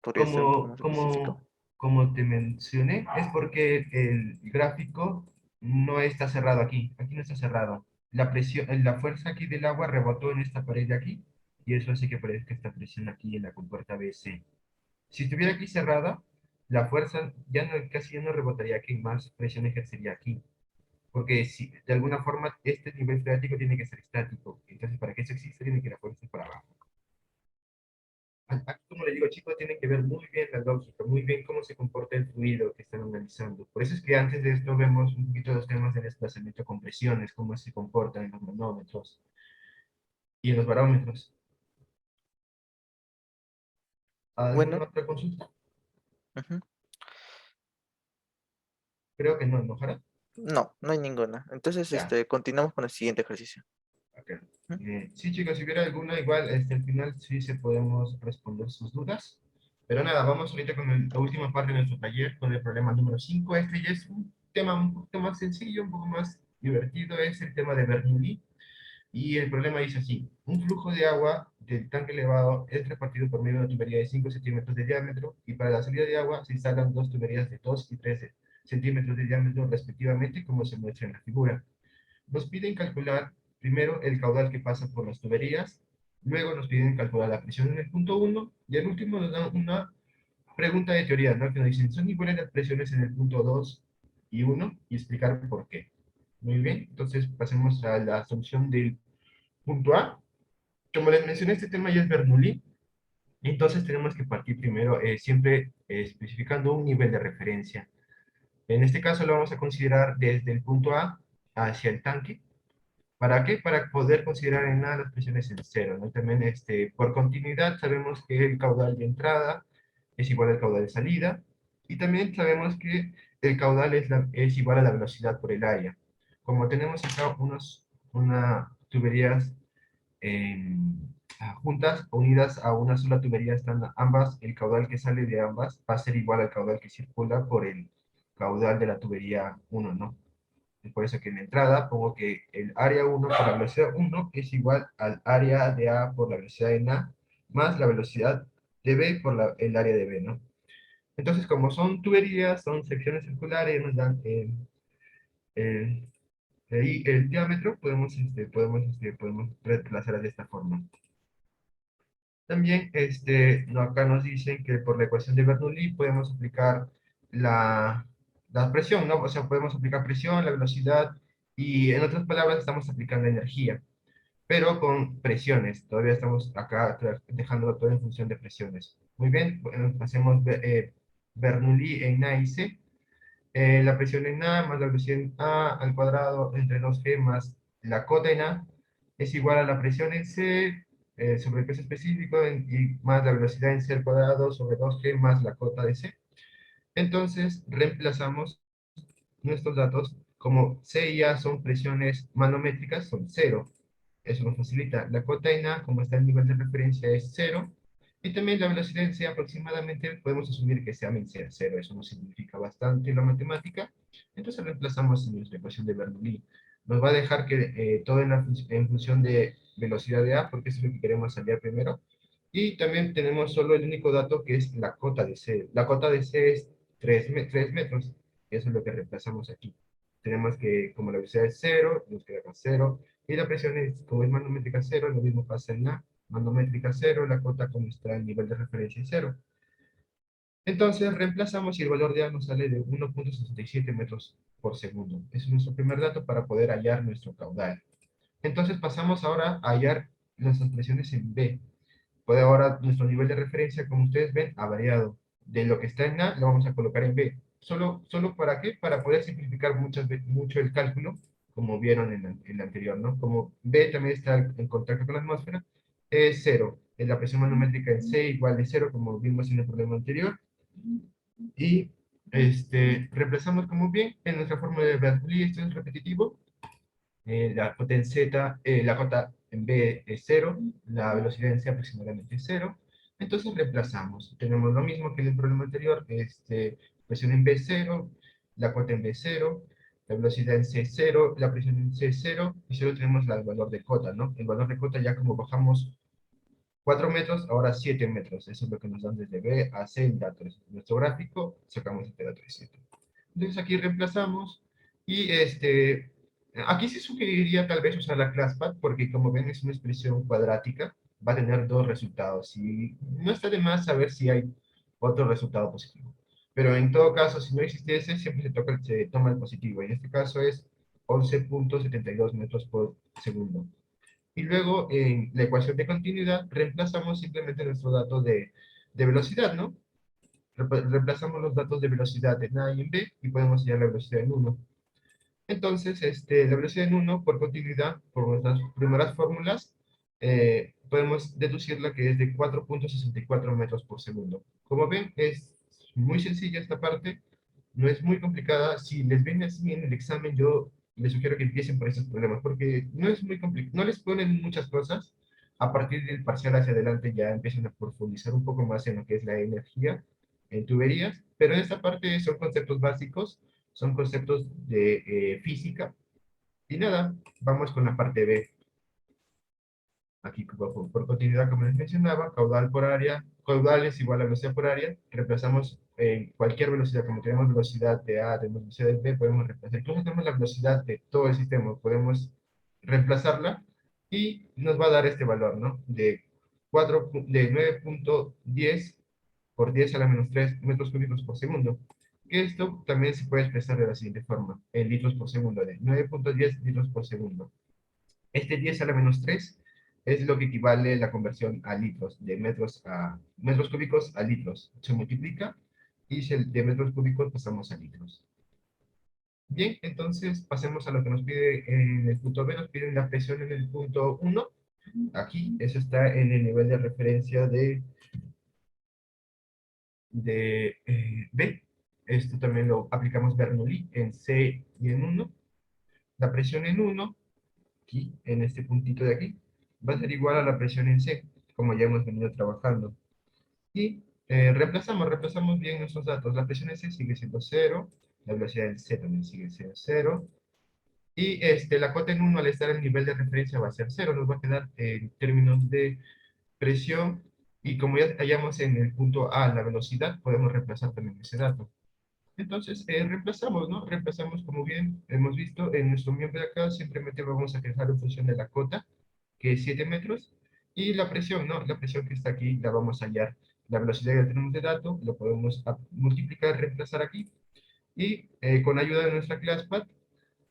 S1: ¿Podría ser un poco
S3: Como,
S1: más específico?
S3: como, como te mencioné, es porque el gráfico no está cerrado aquí. Aquí no está cerrado. La presión, la fuerza aquí del agua rebotó en esta pared de aquí, y eso hace que parezca esta presión aquí en la compuerta BC. Si estuviera aquí cerrada, la fuerza casi ya no rebotaría aquí, más presión ejercería aquí. Porque si, de alguna forma este nivel freático tiene que ser estático. Entonces, para que eso exista, tiene que la fuerza estar para abajo. Aquí, como le digo, chicos, tienen que ver muy bien la lógica, muy bien cómo se comporta el fluido que están analizando. Por eso es que antes de esto vemos un poquito los temas de desplazamiento con presiones, cómo se comportan en los manómetros y en los barómetros. ¿Alguna
S1: Bueno,
S3: otra consulta?
S1: ujú.
S3: Creo que no, ¿no, Jara?
S1: No, no hay ninguna. Entonces,
S3: Ya.
S1: continuamos con el siguiente ejercicio.
S3: Ok. Sí, chicos, si hubiera alguna, igual al final sí se podemos responder sus dudas. Pero nada, vamos ahorita con la última parte de nuestro taller, con el problema número 5. Este ya es un tema un poquito más sencillo, un poco más divertido, es el tema de Bernoulli. Y el problema dice así: un flujo de agua del tanque elevado es repartido por medio de una tubería de 5 centímetros de diámetro, y para la salida de agua se instalan dos tuberías de 2 y 13 centímetros de diámetro respectivamente, como se muestra en la figura. Nos piden calcular primero el caudal que pasa por las tuberías, luego nos piden calcular la presión en el punto 1, y al último nos dan una pregunta de teoría, ¿no? Que nos dicen, ¿son iguales las presiones en el punto 2 y 1? Y explicar por qué. Muy bien, entonces pasemos a la solución del punto A. Como les mencioné, este tema ya es Bernoulli, entonces tenemos que partir primero siempre especificando un nivel de referencia. En este caso lo vamos a considerar desde el punto A hacia el tanque. ¿Para qué? Para poder considerar en A las presiones en cero, ¿no? También por continuidad sabemos que el caudal de entrada es igual al caudal de salida, y también sabemos que el caudal es igual a la velocidad por el área. Como tenemos acá unas tuberías juntas, unidas a una sola tubería, están ambas, el caudal que sale de ambas va a ser igual al caudal que circula por el caudal de la tubería 1, ¿no? Es por eso que en la entrada pongo que el área 1 por la velocidad 1 es igual al área de A por la velocidad en A, más la velocidad de B por el área de B, ¿no? Entonces, como son tuberías, son secciones circulares, nos dan el, el diámetro, podemos reemplazar de esta forma. También no, acá nos dicen que por la ecuación de Bernoulli podemos aplicar la presión, ¿no? O sea, podemos aplicar presión, la velocidad, y en otras palabras estamos aplicando energía, pero con presiones. Todavía estamos acá dejándolo todo en función de presiones. Muy bien, bueno, hacemos Bernoulli en A y C. La presión en A más la velocidad en A al cuadrado entre 2G más la cota en A es igual a la presión en C sobre el peso específico y más la velocidad en C al cuadrado sobre 2G más la cota de C. Entonces reemplazamos nuestros datos. Como C y A son presiones manométricas, son cero. Eso nos facilita. La cota en A, como está el nivel de referencia, es cero. Y también la velocidad en C aproximadamente podemos asumir que sea cero. Eso nos simplifica bastante la matemática. Entonces reemplazamos en nuestra ecuación de Bernoulli. Nos va a dejar que todo en función de velocidad de A, porque eso es lo que queremos hallar primero. Y también tenemos solo el único dato, que es la cota de C. La cota de C es 3 metros. Eso es lo que reemplazamos aquí. Tenemos que, como la velocidad es cero, nos queda acá cero. Y la presión, como es manométrica cero, lo mismo pasa en la manométrica cero, la cota como está el nivel de referencia es cero. Entonces reemplazamos y el valor de A nos sale de 1,67 metros por segundo. Ese es nuestro primer dato para poder hallar nuestro caudal. Entonces pasamos ahora a hallar nuestras presiones en B. Pues ahora nuestro nivel de referencia, como ustedes ven, ha variado. De lo que está en A, lo vamos a colocar en B. ¿Solo para qué? Para poder simplificar mucho el cálculo, como vieron en la anterior, ¿no? Como B también está en contacto con la atmósfera, es cero. En la presión manométrica en C igual de cero, como vimos en el problema anterior. Y reemplazamos como bien en nuestra fórmula de Bernoulli. Esto es repetitivo. La cota en Z, la cota en B es cero, la velocidad en C aproximadamente es cero. Entonces reemplazamos. Tenemos lo mismo que en el problema anterior, presión en B es cero, la cota en B es cero, la velocidad en C es cero, la presión en C es cero, y solo tenemos el valor de cota, ¿no? El valor de cota, ya como bajamos 4 metros, ahora 7 metros. Eso es lo que nos dan desde B a C en datos. En nuestro gráfico sacamos este dato de 7. Entonces aquí reemplazamos, y aquí sí sugeriría tal vez usar la ClassPad, porque como ven es una expresión cuadrática, va a tener dos resultados, y no está de más saber si hay otro resultado positivo. Pero en todo caso, si no existe ese, siempre se toma el positivo, y en este caso es 11,72 metros por segundo. Y luego en la ecuación de continuidad reemplazamos simplemente nuestro dato de velocidad, ¿no? Reemplazamos los datos de velocidad en A y en B, y podemos hallar la velocidad en 1. Entonces, la velocidad en 1 por continuidad, por nuestras primeras fórmulas, podemos deducirla que es de 4,64 metros por segundo. Como ven, es muy sencilla esta parte. no es muy complicada. Si les viene así en el examen, yo les sugiero que empiecen por esos problemas, porque no es muy complicado, no les ponen muchas cosas. A partir del parcial hacia adelante ya empiezan a profundizar un poco más en lo que es la energía en tuberías, pero en esta parte son conceptos básicos, son conceptos de física. Y nada, vamos con la parte B. Aquí por continuidad, como les mencionaba, caudal por área, caudal es igual a velocidad por área, reemplazamos cualquier velocidad, como tenemos velocidad de A, tenemos velocidad de B, podemos reemplazar. Incluso tenemos la velocidad de todo el sistema, podemos reemplazarla y nos va a dar este valor, ¿no? De 9.10 por 10 a la menos 3 metros cúbicos por segundo. Que esto también se puede expresar de la siguiente forma, en litros por segundo, de 9.10 litros por segundo. Este 10 a la menos 3 es lo que equivale la conversión a litros, de metros cúbicos a litros. Se multiplica y de metros cúbicos pasamos a litros. Bien, entonces pasemos a lo que nos pide en el punto B. Nos piden la presión en el punto 1. Aquí, eso está en el nivel de referencia de B. Esto también lo aplicamos Bernoulli en C y en 1. La presión en 1 aquí, en este puntito de aquí, va a ser igual a la presión en C, como ya hemos venido trabajando. Y reemplazamos bien nuestros datos. La presión en C sigue siendo 0, la velocidad en C también sigue siendo 0, y la cota en 1 al estar en nivel de referencia va a ser 0, nos va a quedar en términos de presión, y como ya hallamos en el punto A la velocidad, podemos reemplazar también ese dato. Entonces, reemplazamos, ¿no? Reemplazamos, como bien hemos visto, en nuestro miembro de acá, simplemente vamos a fijar en función de la cota, que es 7 metros, y la presión, ¿no? La presión que está aquí la vamos a hallar. La velocidad que tenemos de dato, lo podemos multiplicar, reemplazar aquí, y con ayuda de nuestra ClassPad,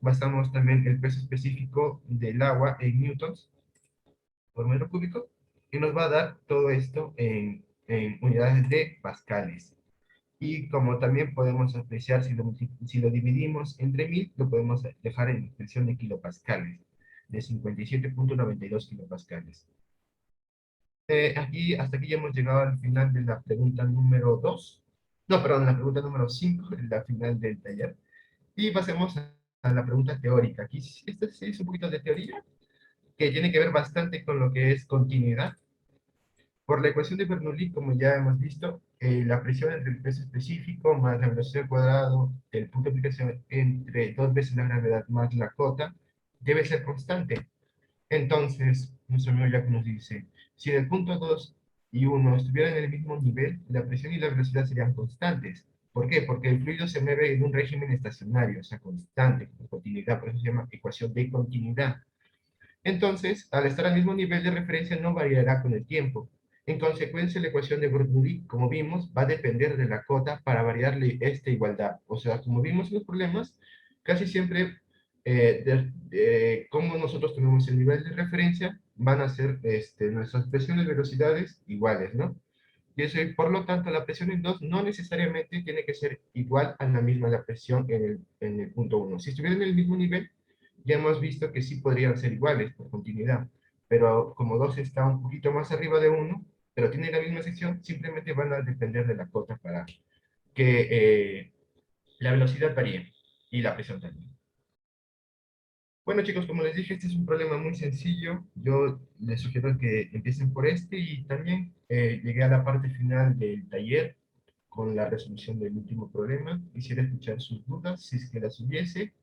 S3: basamos también el peso específico del agua en newtons por metro cúbico, y nos va a dar todo esto en unidades de pascales. Y como también podemos apreciar, si lo dividimos entre 1000, lo podemos dejar en expresión de kilopascales, de 57.92 kilopascales. Hasta aquí ya hemos llegado al final de la pregunta número 2. No, perdón, la pregunta número 5, la final del taller. Y pasemos a la pregunta teórica. Aquí esta sí es un poquito de teoría, que tiene que ver bastante con lo que es continuidad. Por la ecuación de Bernoulli, como ya hemos visto, la presión entre el peso específico más la velocidad al cuadrado del punto de aplicación entre 2 veces la gravedad más la cota debe ser constante. Entonces, nuestro amigo Jack nos dice, si en el punto 2 y 1 estuvieran en el mismo nivel, la presión y la velocidad serían constantes. ¿Por qué? Porque el fluido se mueve en un régimen estacionario, o sea, constante, con continuidad, por eso se llama ecuación de continuidad. Entonces, al estar al mismo nivel de referencia no variará con el tiempo. En consecuencia, la ecuación de Bernoulli, como vimos, va a depender de la cota para variarle esta igualdad. O sea, como vimos en los problemas, casi siempre, como nosotros tenemos el nivel de referencia, van a ser nuestras presiones y velocidades iguales, ¿no? Y eso, por lo tanto, la presión en 2 no necesariamente tiene que ser igual a la misma la presión en el punto 1. Si estuvieran en el mismo nivel, ya hemos visto que sí podrían ser iguales por continuidad, pero como 2 está un poquito más arriba de 1, pero tiene la misma sección, simplemente van a depender de la cota para que la velocidad varíe y la presión también. Bueno, chicos, como les dije, este es un problema muy sencillo. Yo les sugiero que empiecen por este, y también llegué a la parte final del taller con la resolución del último problema. Quisiera escuchar sus dudas, si es que las hubiese.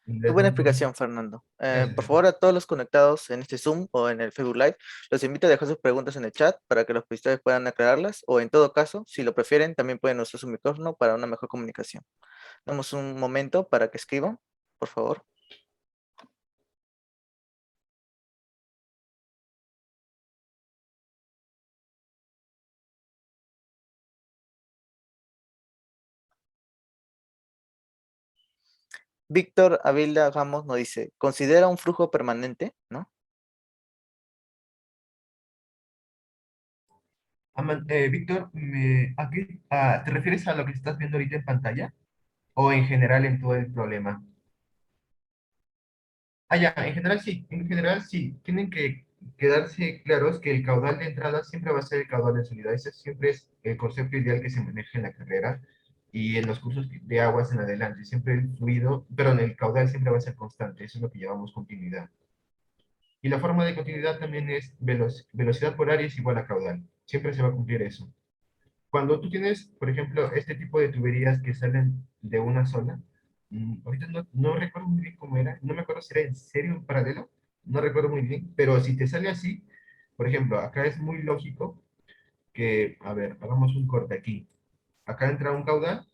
S1: Muy buena explicación, Fernando.
S3: Gracias,
S1: Por
S3: Jaime.
S1: favor, a todos los conectados en este Zoom o en el Facebook Live, los invito a dejar sus preguntas en el chat para que los profesores puedan aclararlas, o en todo caso, si lo prefieren, también pueden usar su micrófono para una mejor comunicación. Damos un momento para que escriban, por favor. Víctor Avilda Ramos nos dice, ¿considera un flujo permanente? ¿No?
S3: Víctor, ¿te refieres a lo que estás viendo ahorita en pantalla? ¿O en general en todo el problema? Ya, en general sí, en general sí. Tienen que quedarse claros que el caudal de entrada siempre va a ser el caudal de salida. Ese siempre es el concepto ideal que se maneja en la carrera. y en los cursos de aguas en adelante. Siempre el fluido, perdón, el caudal siempre va a ser constante. Eso es lo que llamamos continuidad. Y la forma de continuidad también es velocidad por área es igual a caudal. Siempre se va a cumplir eso. Cuando tú tienes, por ejemplo, este tipo de tuberías que salen de una zona, ahorita no recuerdo muy bien cómo era, no me acuerdo si era en serio en paralelo, no recuerdo muy bien, pero si te sale así, por ejemplo, acá es muy lógico que, a ver, hagamos un corte aquí. Acá entra un caudal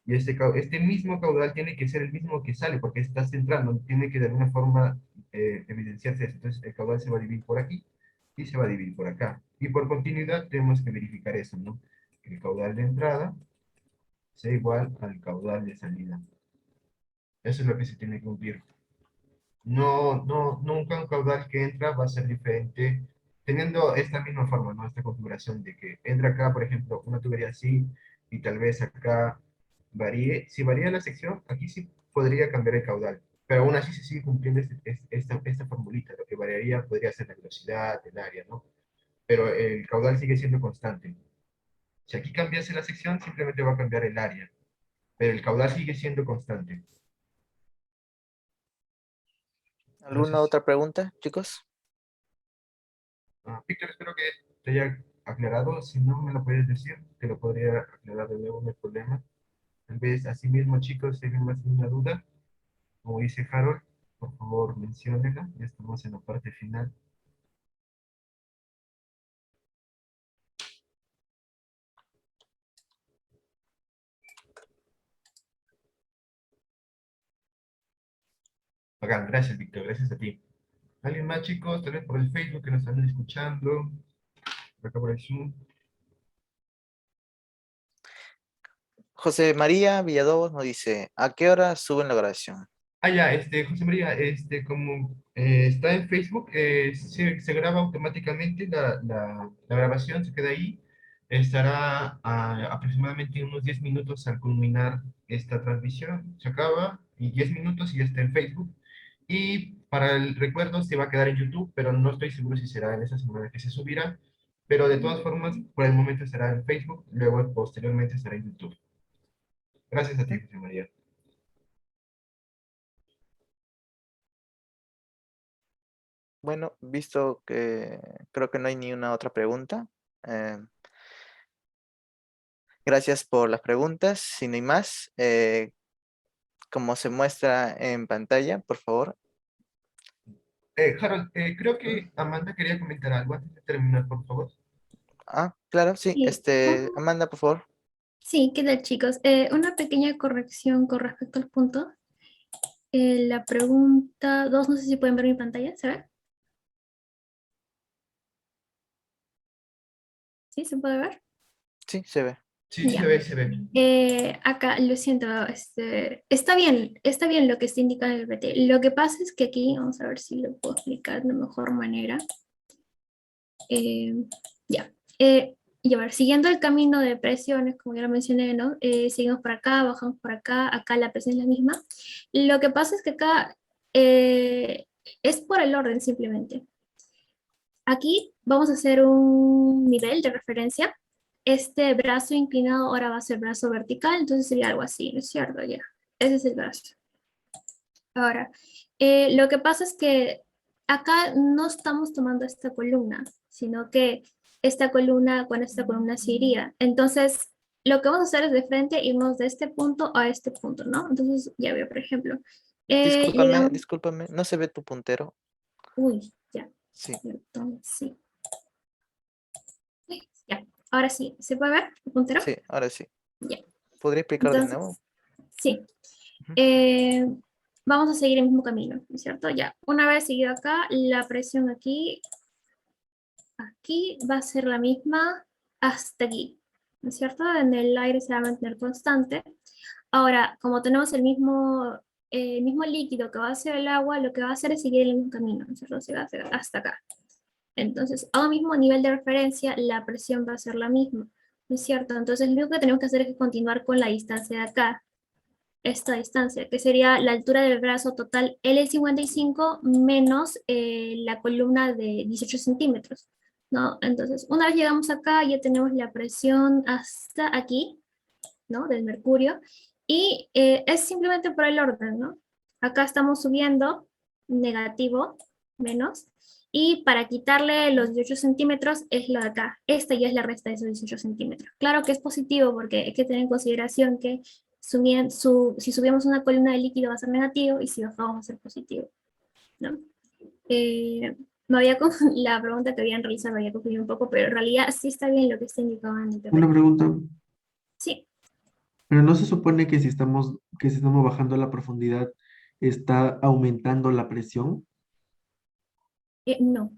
S3: y este mismo caudal tiene que ser el mismo que sale, porque está centrando, tiene que de alguna forma evidenciarse eso. Entonces el caudal se va a dividir por aquí y se va a dividir por acá. Y por continuidad tenemos que verificar eso, ¿no? Que el caudal de entrada sea igual al caudal de salida. Eso es lo que se tiene que cumplir. Nunca un caudal que entra va a ser diferente, teniendo esta misma forma, ¿no? Esta configuración de que entra acá, por ejemplo, una tubería así, y tal vez acá varíe. Si varía la sección, aquí sí podría cambiar el caudal, pero aún así se sigue cumpliendo esta formulita. Lo que variaría podría ser la velocidad, el área, ¿no? Pero el caudal sigue siendo constante. Si aquí cambiase la sección, simplemente va a cambiar el área, pero el caudal sigue siendo constante.
S1: ¿Alguna
S3: Entonces,
S1: otra pregunta, chicos?
S3: Víctor, espero que te haya aclarado. Si no me lo puedes decir, te lo podría aclarar de nuevo, no hay problema. Tal vez así mismo, chicos, si alguien más tiene una duda, como dice Harold, por favor, menciónela. Ya estamos en la parte final. Bacán, gracias, Víctor, gracias a ti. ¿Alguien más, chicos? Tal vez por el Facebook que nos están escuchando. Por acá por el Zoom.
S1: José María Villalobos nos dice, ¿a qué hora suben la grabación?
S3: Ah, ya, José María, como está en Facebook, se graba automáticamente la grabación, se queda ahí. Estará aproximadamente unos 10 minutos al culminar esta transmisión. Se acaba y 10 minutos y ya está en Facebook. Y para el recuerdo se va a quedar en YouTube, pero no estoy seguro si será en esa semana que se subirá. Pero de todas formas, por el momento estará en Facebook, luego posteriormente estará en YouTube. Gracias a ti, José María.
S1: Bueno, visto que creo que no hay ni una otra pregunta. Gracias por las preguntas. Si no hay más, como se muestra en pantalla, por favor.
S3: Harold, creo que Amanda quería comentar algo antes de terminar, por favor.
S1: Ah, claro, sí.
S2: Sí.
S1: Amanda, por favor.
S2: Sí, ¿qué tal, chicos? Una pequeña corrección con respecto al punto. La pregunta 2, no sé si pueden ver mi pantalla, ¿se ve? ¿Sí? ¿Se puede ver?
S1: Sí, se ve.
S3: Sí,
S2: Ya.
S3: se ve, se ve.
S2: Acá, lo siento, está bien lo que está indicando el PT. Lo que pasa es que aquí, vamos a ver si lo puedo explicar de mejor manera. Ya. Y a ver, siguiendo el camino de presiones, como ya lo mencioné, ¿no? Seguimos por acá, bajamos por acá la presión es la misma. Lo que pasa es que acá es por el orden simplemente. Aquí vamos a hacer un nivel de referencia. Este brazo inclinado ahora va a ser brazo vertical, entonces sería algo así, ¿no es cierto? Ya, ese es el brazo. Ahora, lo que pasa es que acá no estamos tomando esta columna, sino que esta columna con esta columna se iría. Entonces, lo que vamos a hacer es de frente irnos de este punto a este punto, ¿no? Entonces, ya veo, por ejemplo.
S1: Discúlpame, no se ve tu puntero.
S2: Uy, ya.
S1: Sí.
S2: Entonces, sí. Ya, ahora sí, ¿se puede ver el puntero?
S1: Sí, ahora sí.
S2: Ya.
S1: ¿Podría explicar de
S2: Entonces,
S1: nuevo?
S2: sí.
S1: Ujú.
S2: Vamos a seguir el mismo camino, ¿no es cierto? Ya, una vez seguido acá, la presión aquí va a ser la misma hasta aquí, ¿no es cierto? En el aire se va a mantener constante. Ahora, como tenemos el mismo líquido que va a ser el agua, lo que va a hacer es seguir el mismo camino, ¿no es cierto? Se va a hacer hasta acá. Entonces, a un mismo nivel de referencia, la presión va a ser la misma, ¿no es cierto? Entonces, lo único que tenemos que hacer es continuar con la distancia de acá, esta distancia, que sería la altura del brazo total L55 menos la columna de 18 centímetros, ¿no? Entonces, una vez llegamos acá, ya tenemos la presión hasta aquí, ¿no? Del mercurio, y es simplemente por el orden, ¿no? Acá estamos subiendo negativo, menos, y para quitarle los 18 centímetros es lo de acá. Esta ya es la resta de esos 18 centímetros. Claro que es positivo porque hay que tener en consideración que si subimos una columna de líquido va a ser negativo y si bajamos va a ser positivo, ¿no? La pregunta que habían realizado me había confundido un poco, pero en realidad sí está bien lo que está indicado en el
S7: Una
S2: PPT.
S7: pregunta,
S2: Sí,
S7: pero no se supone que si estamos bajando la profundidad, está aumentando la presión.
S2: no.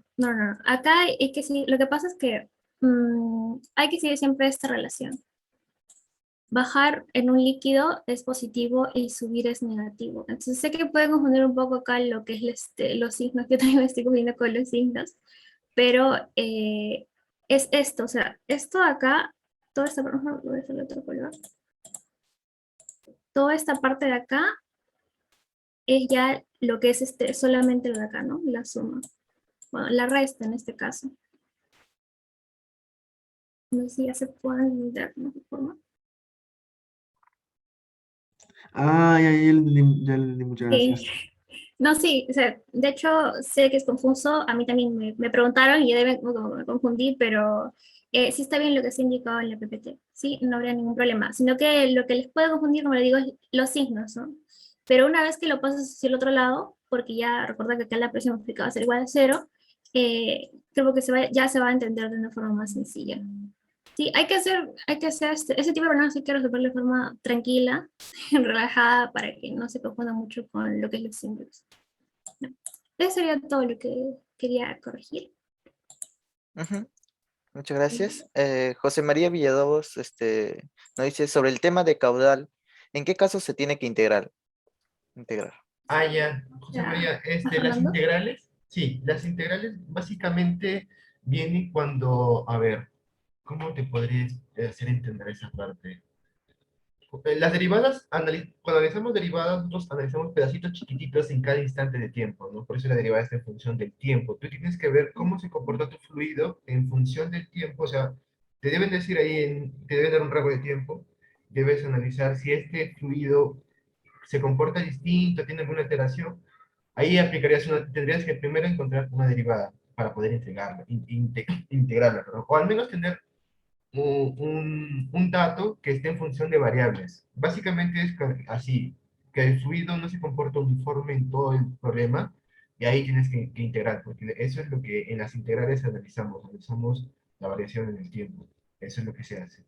S2: Acá hay que sí, lo que pasa es que hay que seguir siempre esta relación. Bajar en un líquido es positivo y subir es negativo. Entonces sé que pueden confundir un poco acá lo que es los signos, que también me estoy confundiendo con los signos, pero es esto, o sea, esto acá, toda esta, por ejemplo, voy a hacerle otro color. Toda esta parte de acá es ya lo que es solamente lo de acá, ¿no? La suma. Bueno, la resta en este caso. No sé si ya se puede entender de alguna forma.
S7: Ah, ya lo entendí, muchas
S2: Sí.
S7: gracias.
S2: No, sí, o sea, de hecho sé que es confuso, a mí también me preguntaron y yo como me confundí, pero sí está bien lo que se ha indicado en la PPT, sí, no habría ningún problema, sino que lo que les puede confundir, como le digo, es los signos, ¿no? Pero una vez que lo pasas hacia el otro lado, porque ya recuerda que acá la presión aplicada va a ser igual a cero, creo que ya se va a entender de una forma más sencilla. Sí, hay que hacer ese tipo de problemas hay que resolverlo de forma tranquila, relajada, para que no se confunda mucho con lo que es los símbolos. No. Eso sería todo lo que quería corregir.
S1: Ujú, muchas gracias. José María Villalobos nos dice sobre el tema de caudal, ¿en qué casos se tiene que integrar?
S3: Ah, ya, José
S2: Ya.
S3: María,
S2: ¿Estás
S3: las
S2: hablando?
S3: integrales, sí, las integrales básicamente vienen cuando, a ver, ¿cómo te podría hacer entender esa parte? Las derivadas, cuando analizamos derivadas, nosotros analizamos pedacitos chiquititos en cada instante de tiempo, ¿no? Por eso la derivada está en función del tiempo. Tú tienes que ver cómo se comporta tu fluido en función del tiempo, o sea, te deben decir ahí, te deben dar un rango de tiempo, debes analizar si este fluido se comporta distinto, tiene alguna alteración, ahí tendrías que primero encontrar una derivada para poder integrarla, perdón, o al menos tener un dato que esté en función de variables. Básicamente es así, que el fluido no se comporta uniforme en todo el problema, y ahí tienes que integrar, porque eso es lo que en las integrales analizamos la variación en el tiempo. Eso es lo que se hace.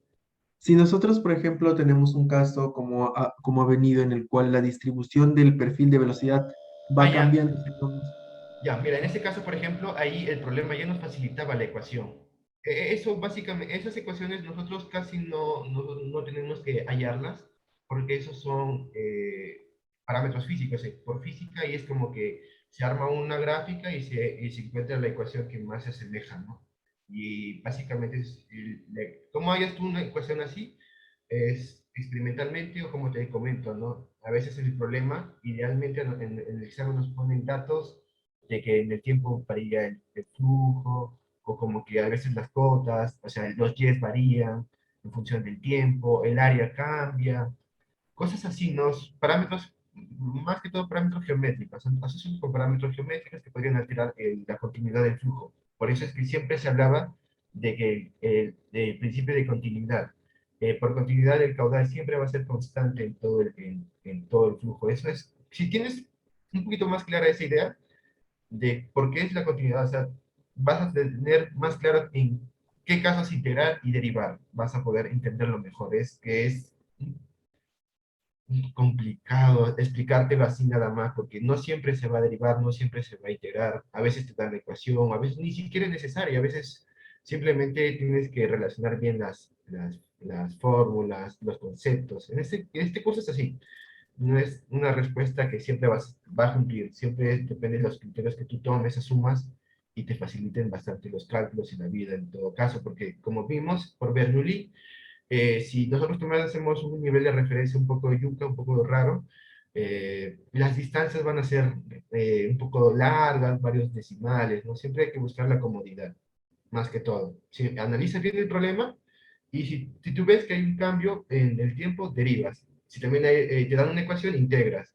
S7: Si nosotros, por ejemplo, tenemos un caso como ha venido en el cual la distribución del perfil de velocidad
S3: Ah,
S7: va
S3: ya.
S7: cambiando,
S3: Ya, mira, en este caso, por ejemplo, ahí el problema ya nos facilitaba la ecuación. Eso básicamente, esas ecuaciones nosotros casi no tenemos que hallarlas, porque esos son parámetros físicos, por física, y es como que se arma una gráfica y se encuentra la ecuación que más se asemeja, ¿no? Y básicamente ¿cómo hallas tú una ecuación así? Es experimentalmente o como te comento, ¿no? A veces el problema, idealmente en el examen nos ponen datos de que en el tiempo varía el flujo, o como que a veces las cotas, o sea, los Ys varían en función del tiempo, el área cambia, cosas así, ¿no? Parámetros, más que todo parámetros geométricos, asociaciones con parámetros geométricos que podrían alterar la continuidad del flujo. Por eso es que siempre se hablaba de que del principio de continuidad. Por continuidad el caudal siempre va a ser constante en todo el flujo. Eso es, si tienes un poquito más clara esa idea, de por qué es la continuidad, o sea, vas a tener más claro en qué casos integrar y derivar, vas a poder entenderlo mejor. Es que es complicado explicártelo así nada más, porque no siempre se va a derivar, no siempre se va a integrar, a veces te dan la ecuación, a veces ni siquiera es necesaria, a veces simplemente tienes que relacionar bien las fórmulas, los conceptos. En este curso es así, no es una respuesta que siempre va a cumplir, siempre depende de los criterios que tú tomes, asumas y te faciliten bastante los cálculos y la vida en todo caso, porque como vimos por Bernoulli, si nosotros también hacemos un nivel de referencia un poco yuca, un poco raro, las distancias van a ser un poco largas, varios decimales, ¿no? Siempre hay que buscar la comodidad, más que todo. Si analizas bien el problema, Y si tú ves que hay un cambio en el tiempo, derivas. Si también te dan una ecuación, integras.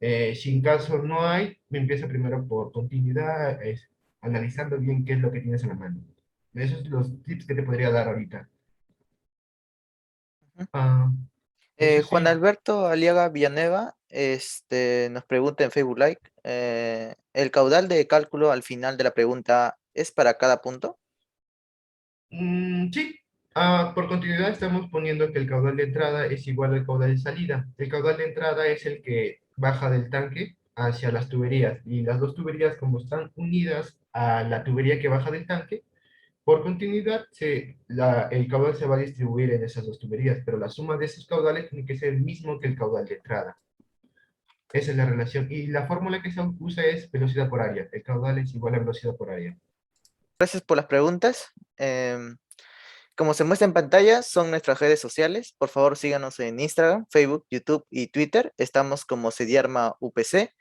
S3: Si en caso no hay, empieza primero por continuidad, analizando bien qué es lo que tienes en la mano. Esos son los tips que te podría dar ahorita.
S1: Ujú.
S3: Ah, no sé
S1: Juan
S3: si...
S1: Alberto Aliaga Villanueva nos pregunta en Facebook Live, ¿el caudal de cálculo al final de la pregunta es para cada punto?
S3: Sí, por continuidad estamos poniendo que el caudal de entrada es igual al caudal de salida. El caudal de entrada es el que baja del tanque hacia las tuberías y las dos tuberías como están unidas a la tubería que baja del tanque, por continuidad el caudal se va a distribuir en esas dos tuberías, pero la suma de esos caudales tiene que ser el mismo que el caudal de entrada. Esa es la relación. Y la fórmula que se usa es velocidad por área. El caudal es igual a velocidad por área.
S1: Gracias por las preguntas. Como se muestra en pantalla, son nuestras redes sociales. Por favor, síganos en Instagram, Facebook, YouTube y Twitter. Estamos como Sediarma UPC.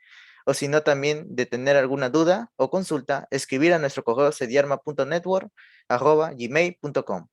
S1: O si no, también de tener alguna duda o consulta, escribir a nuestro correo sediarma.network@gmail.com.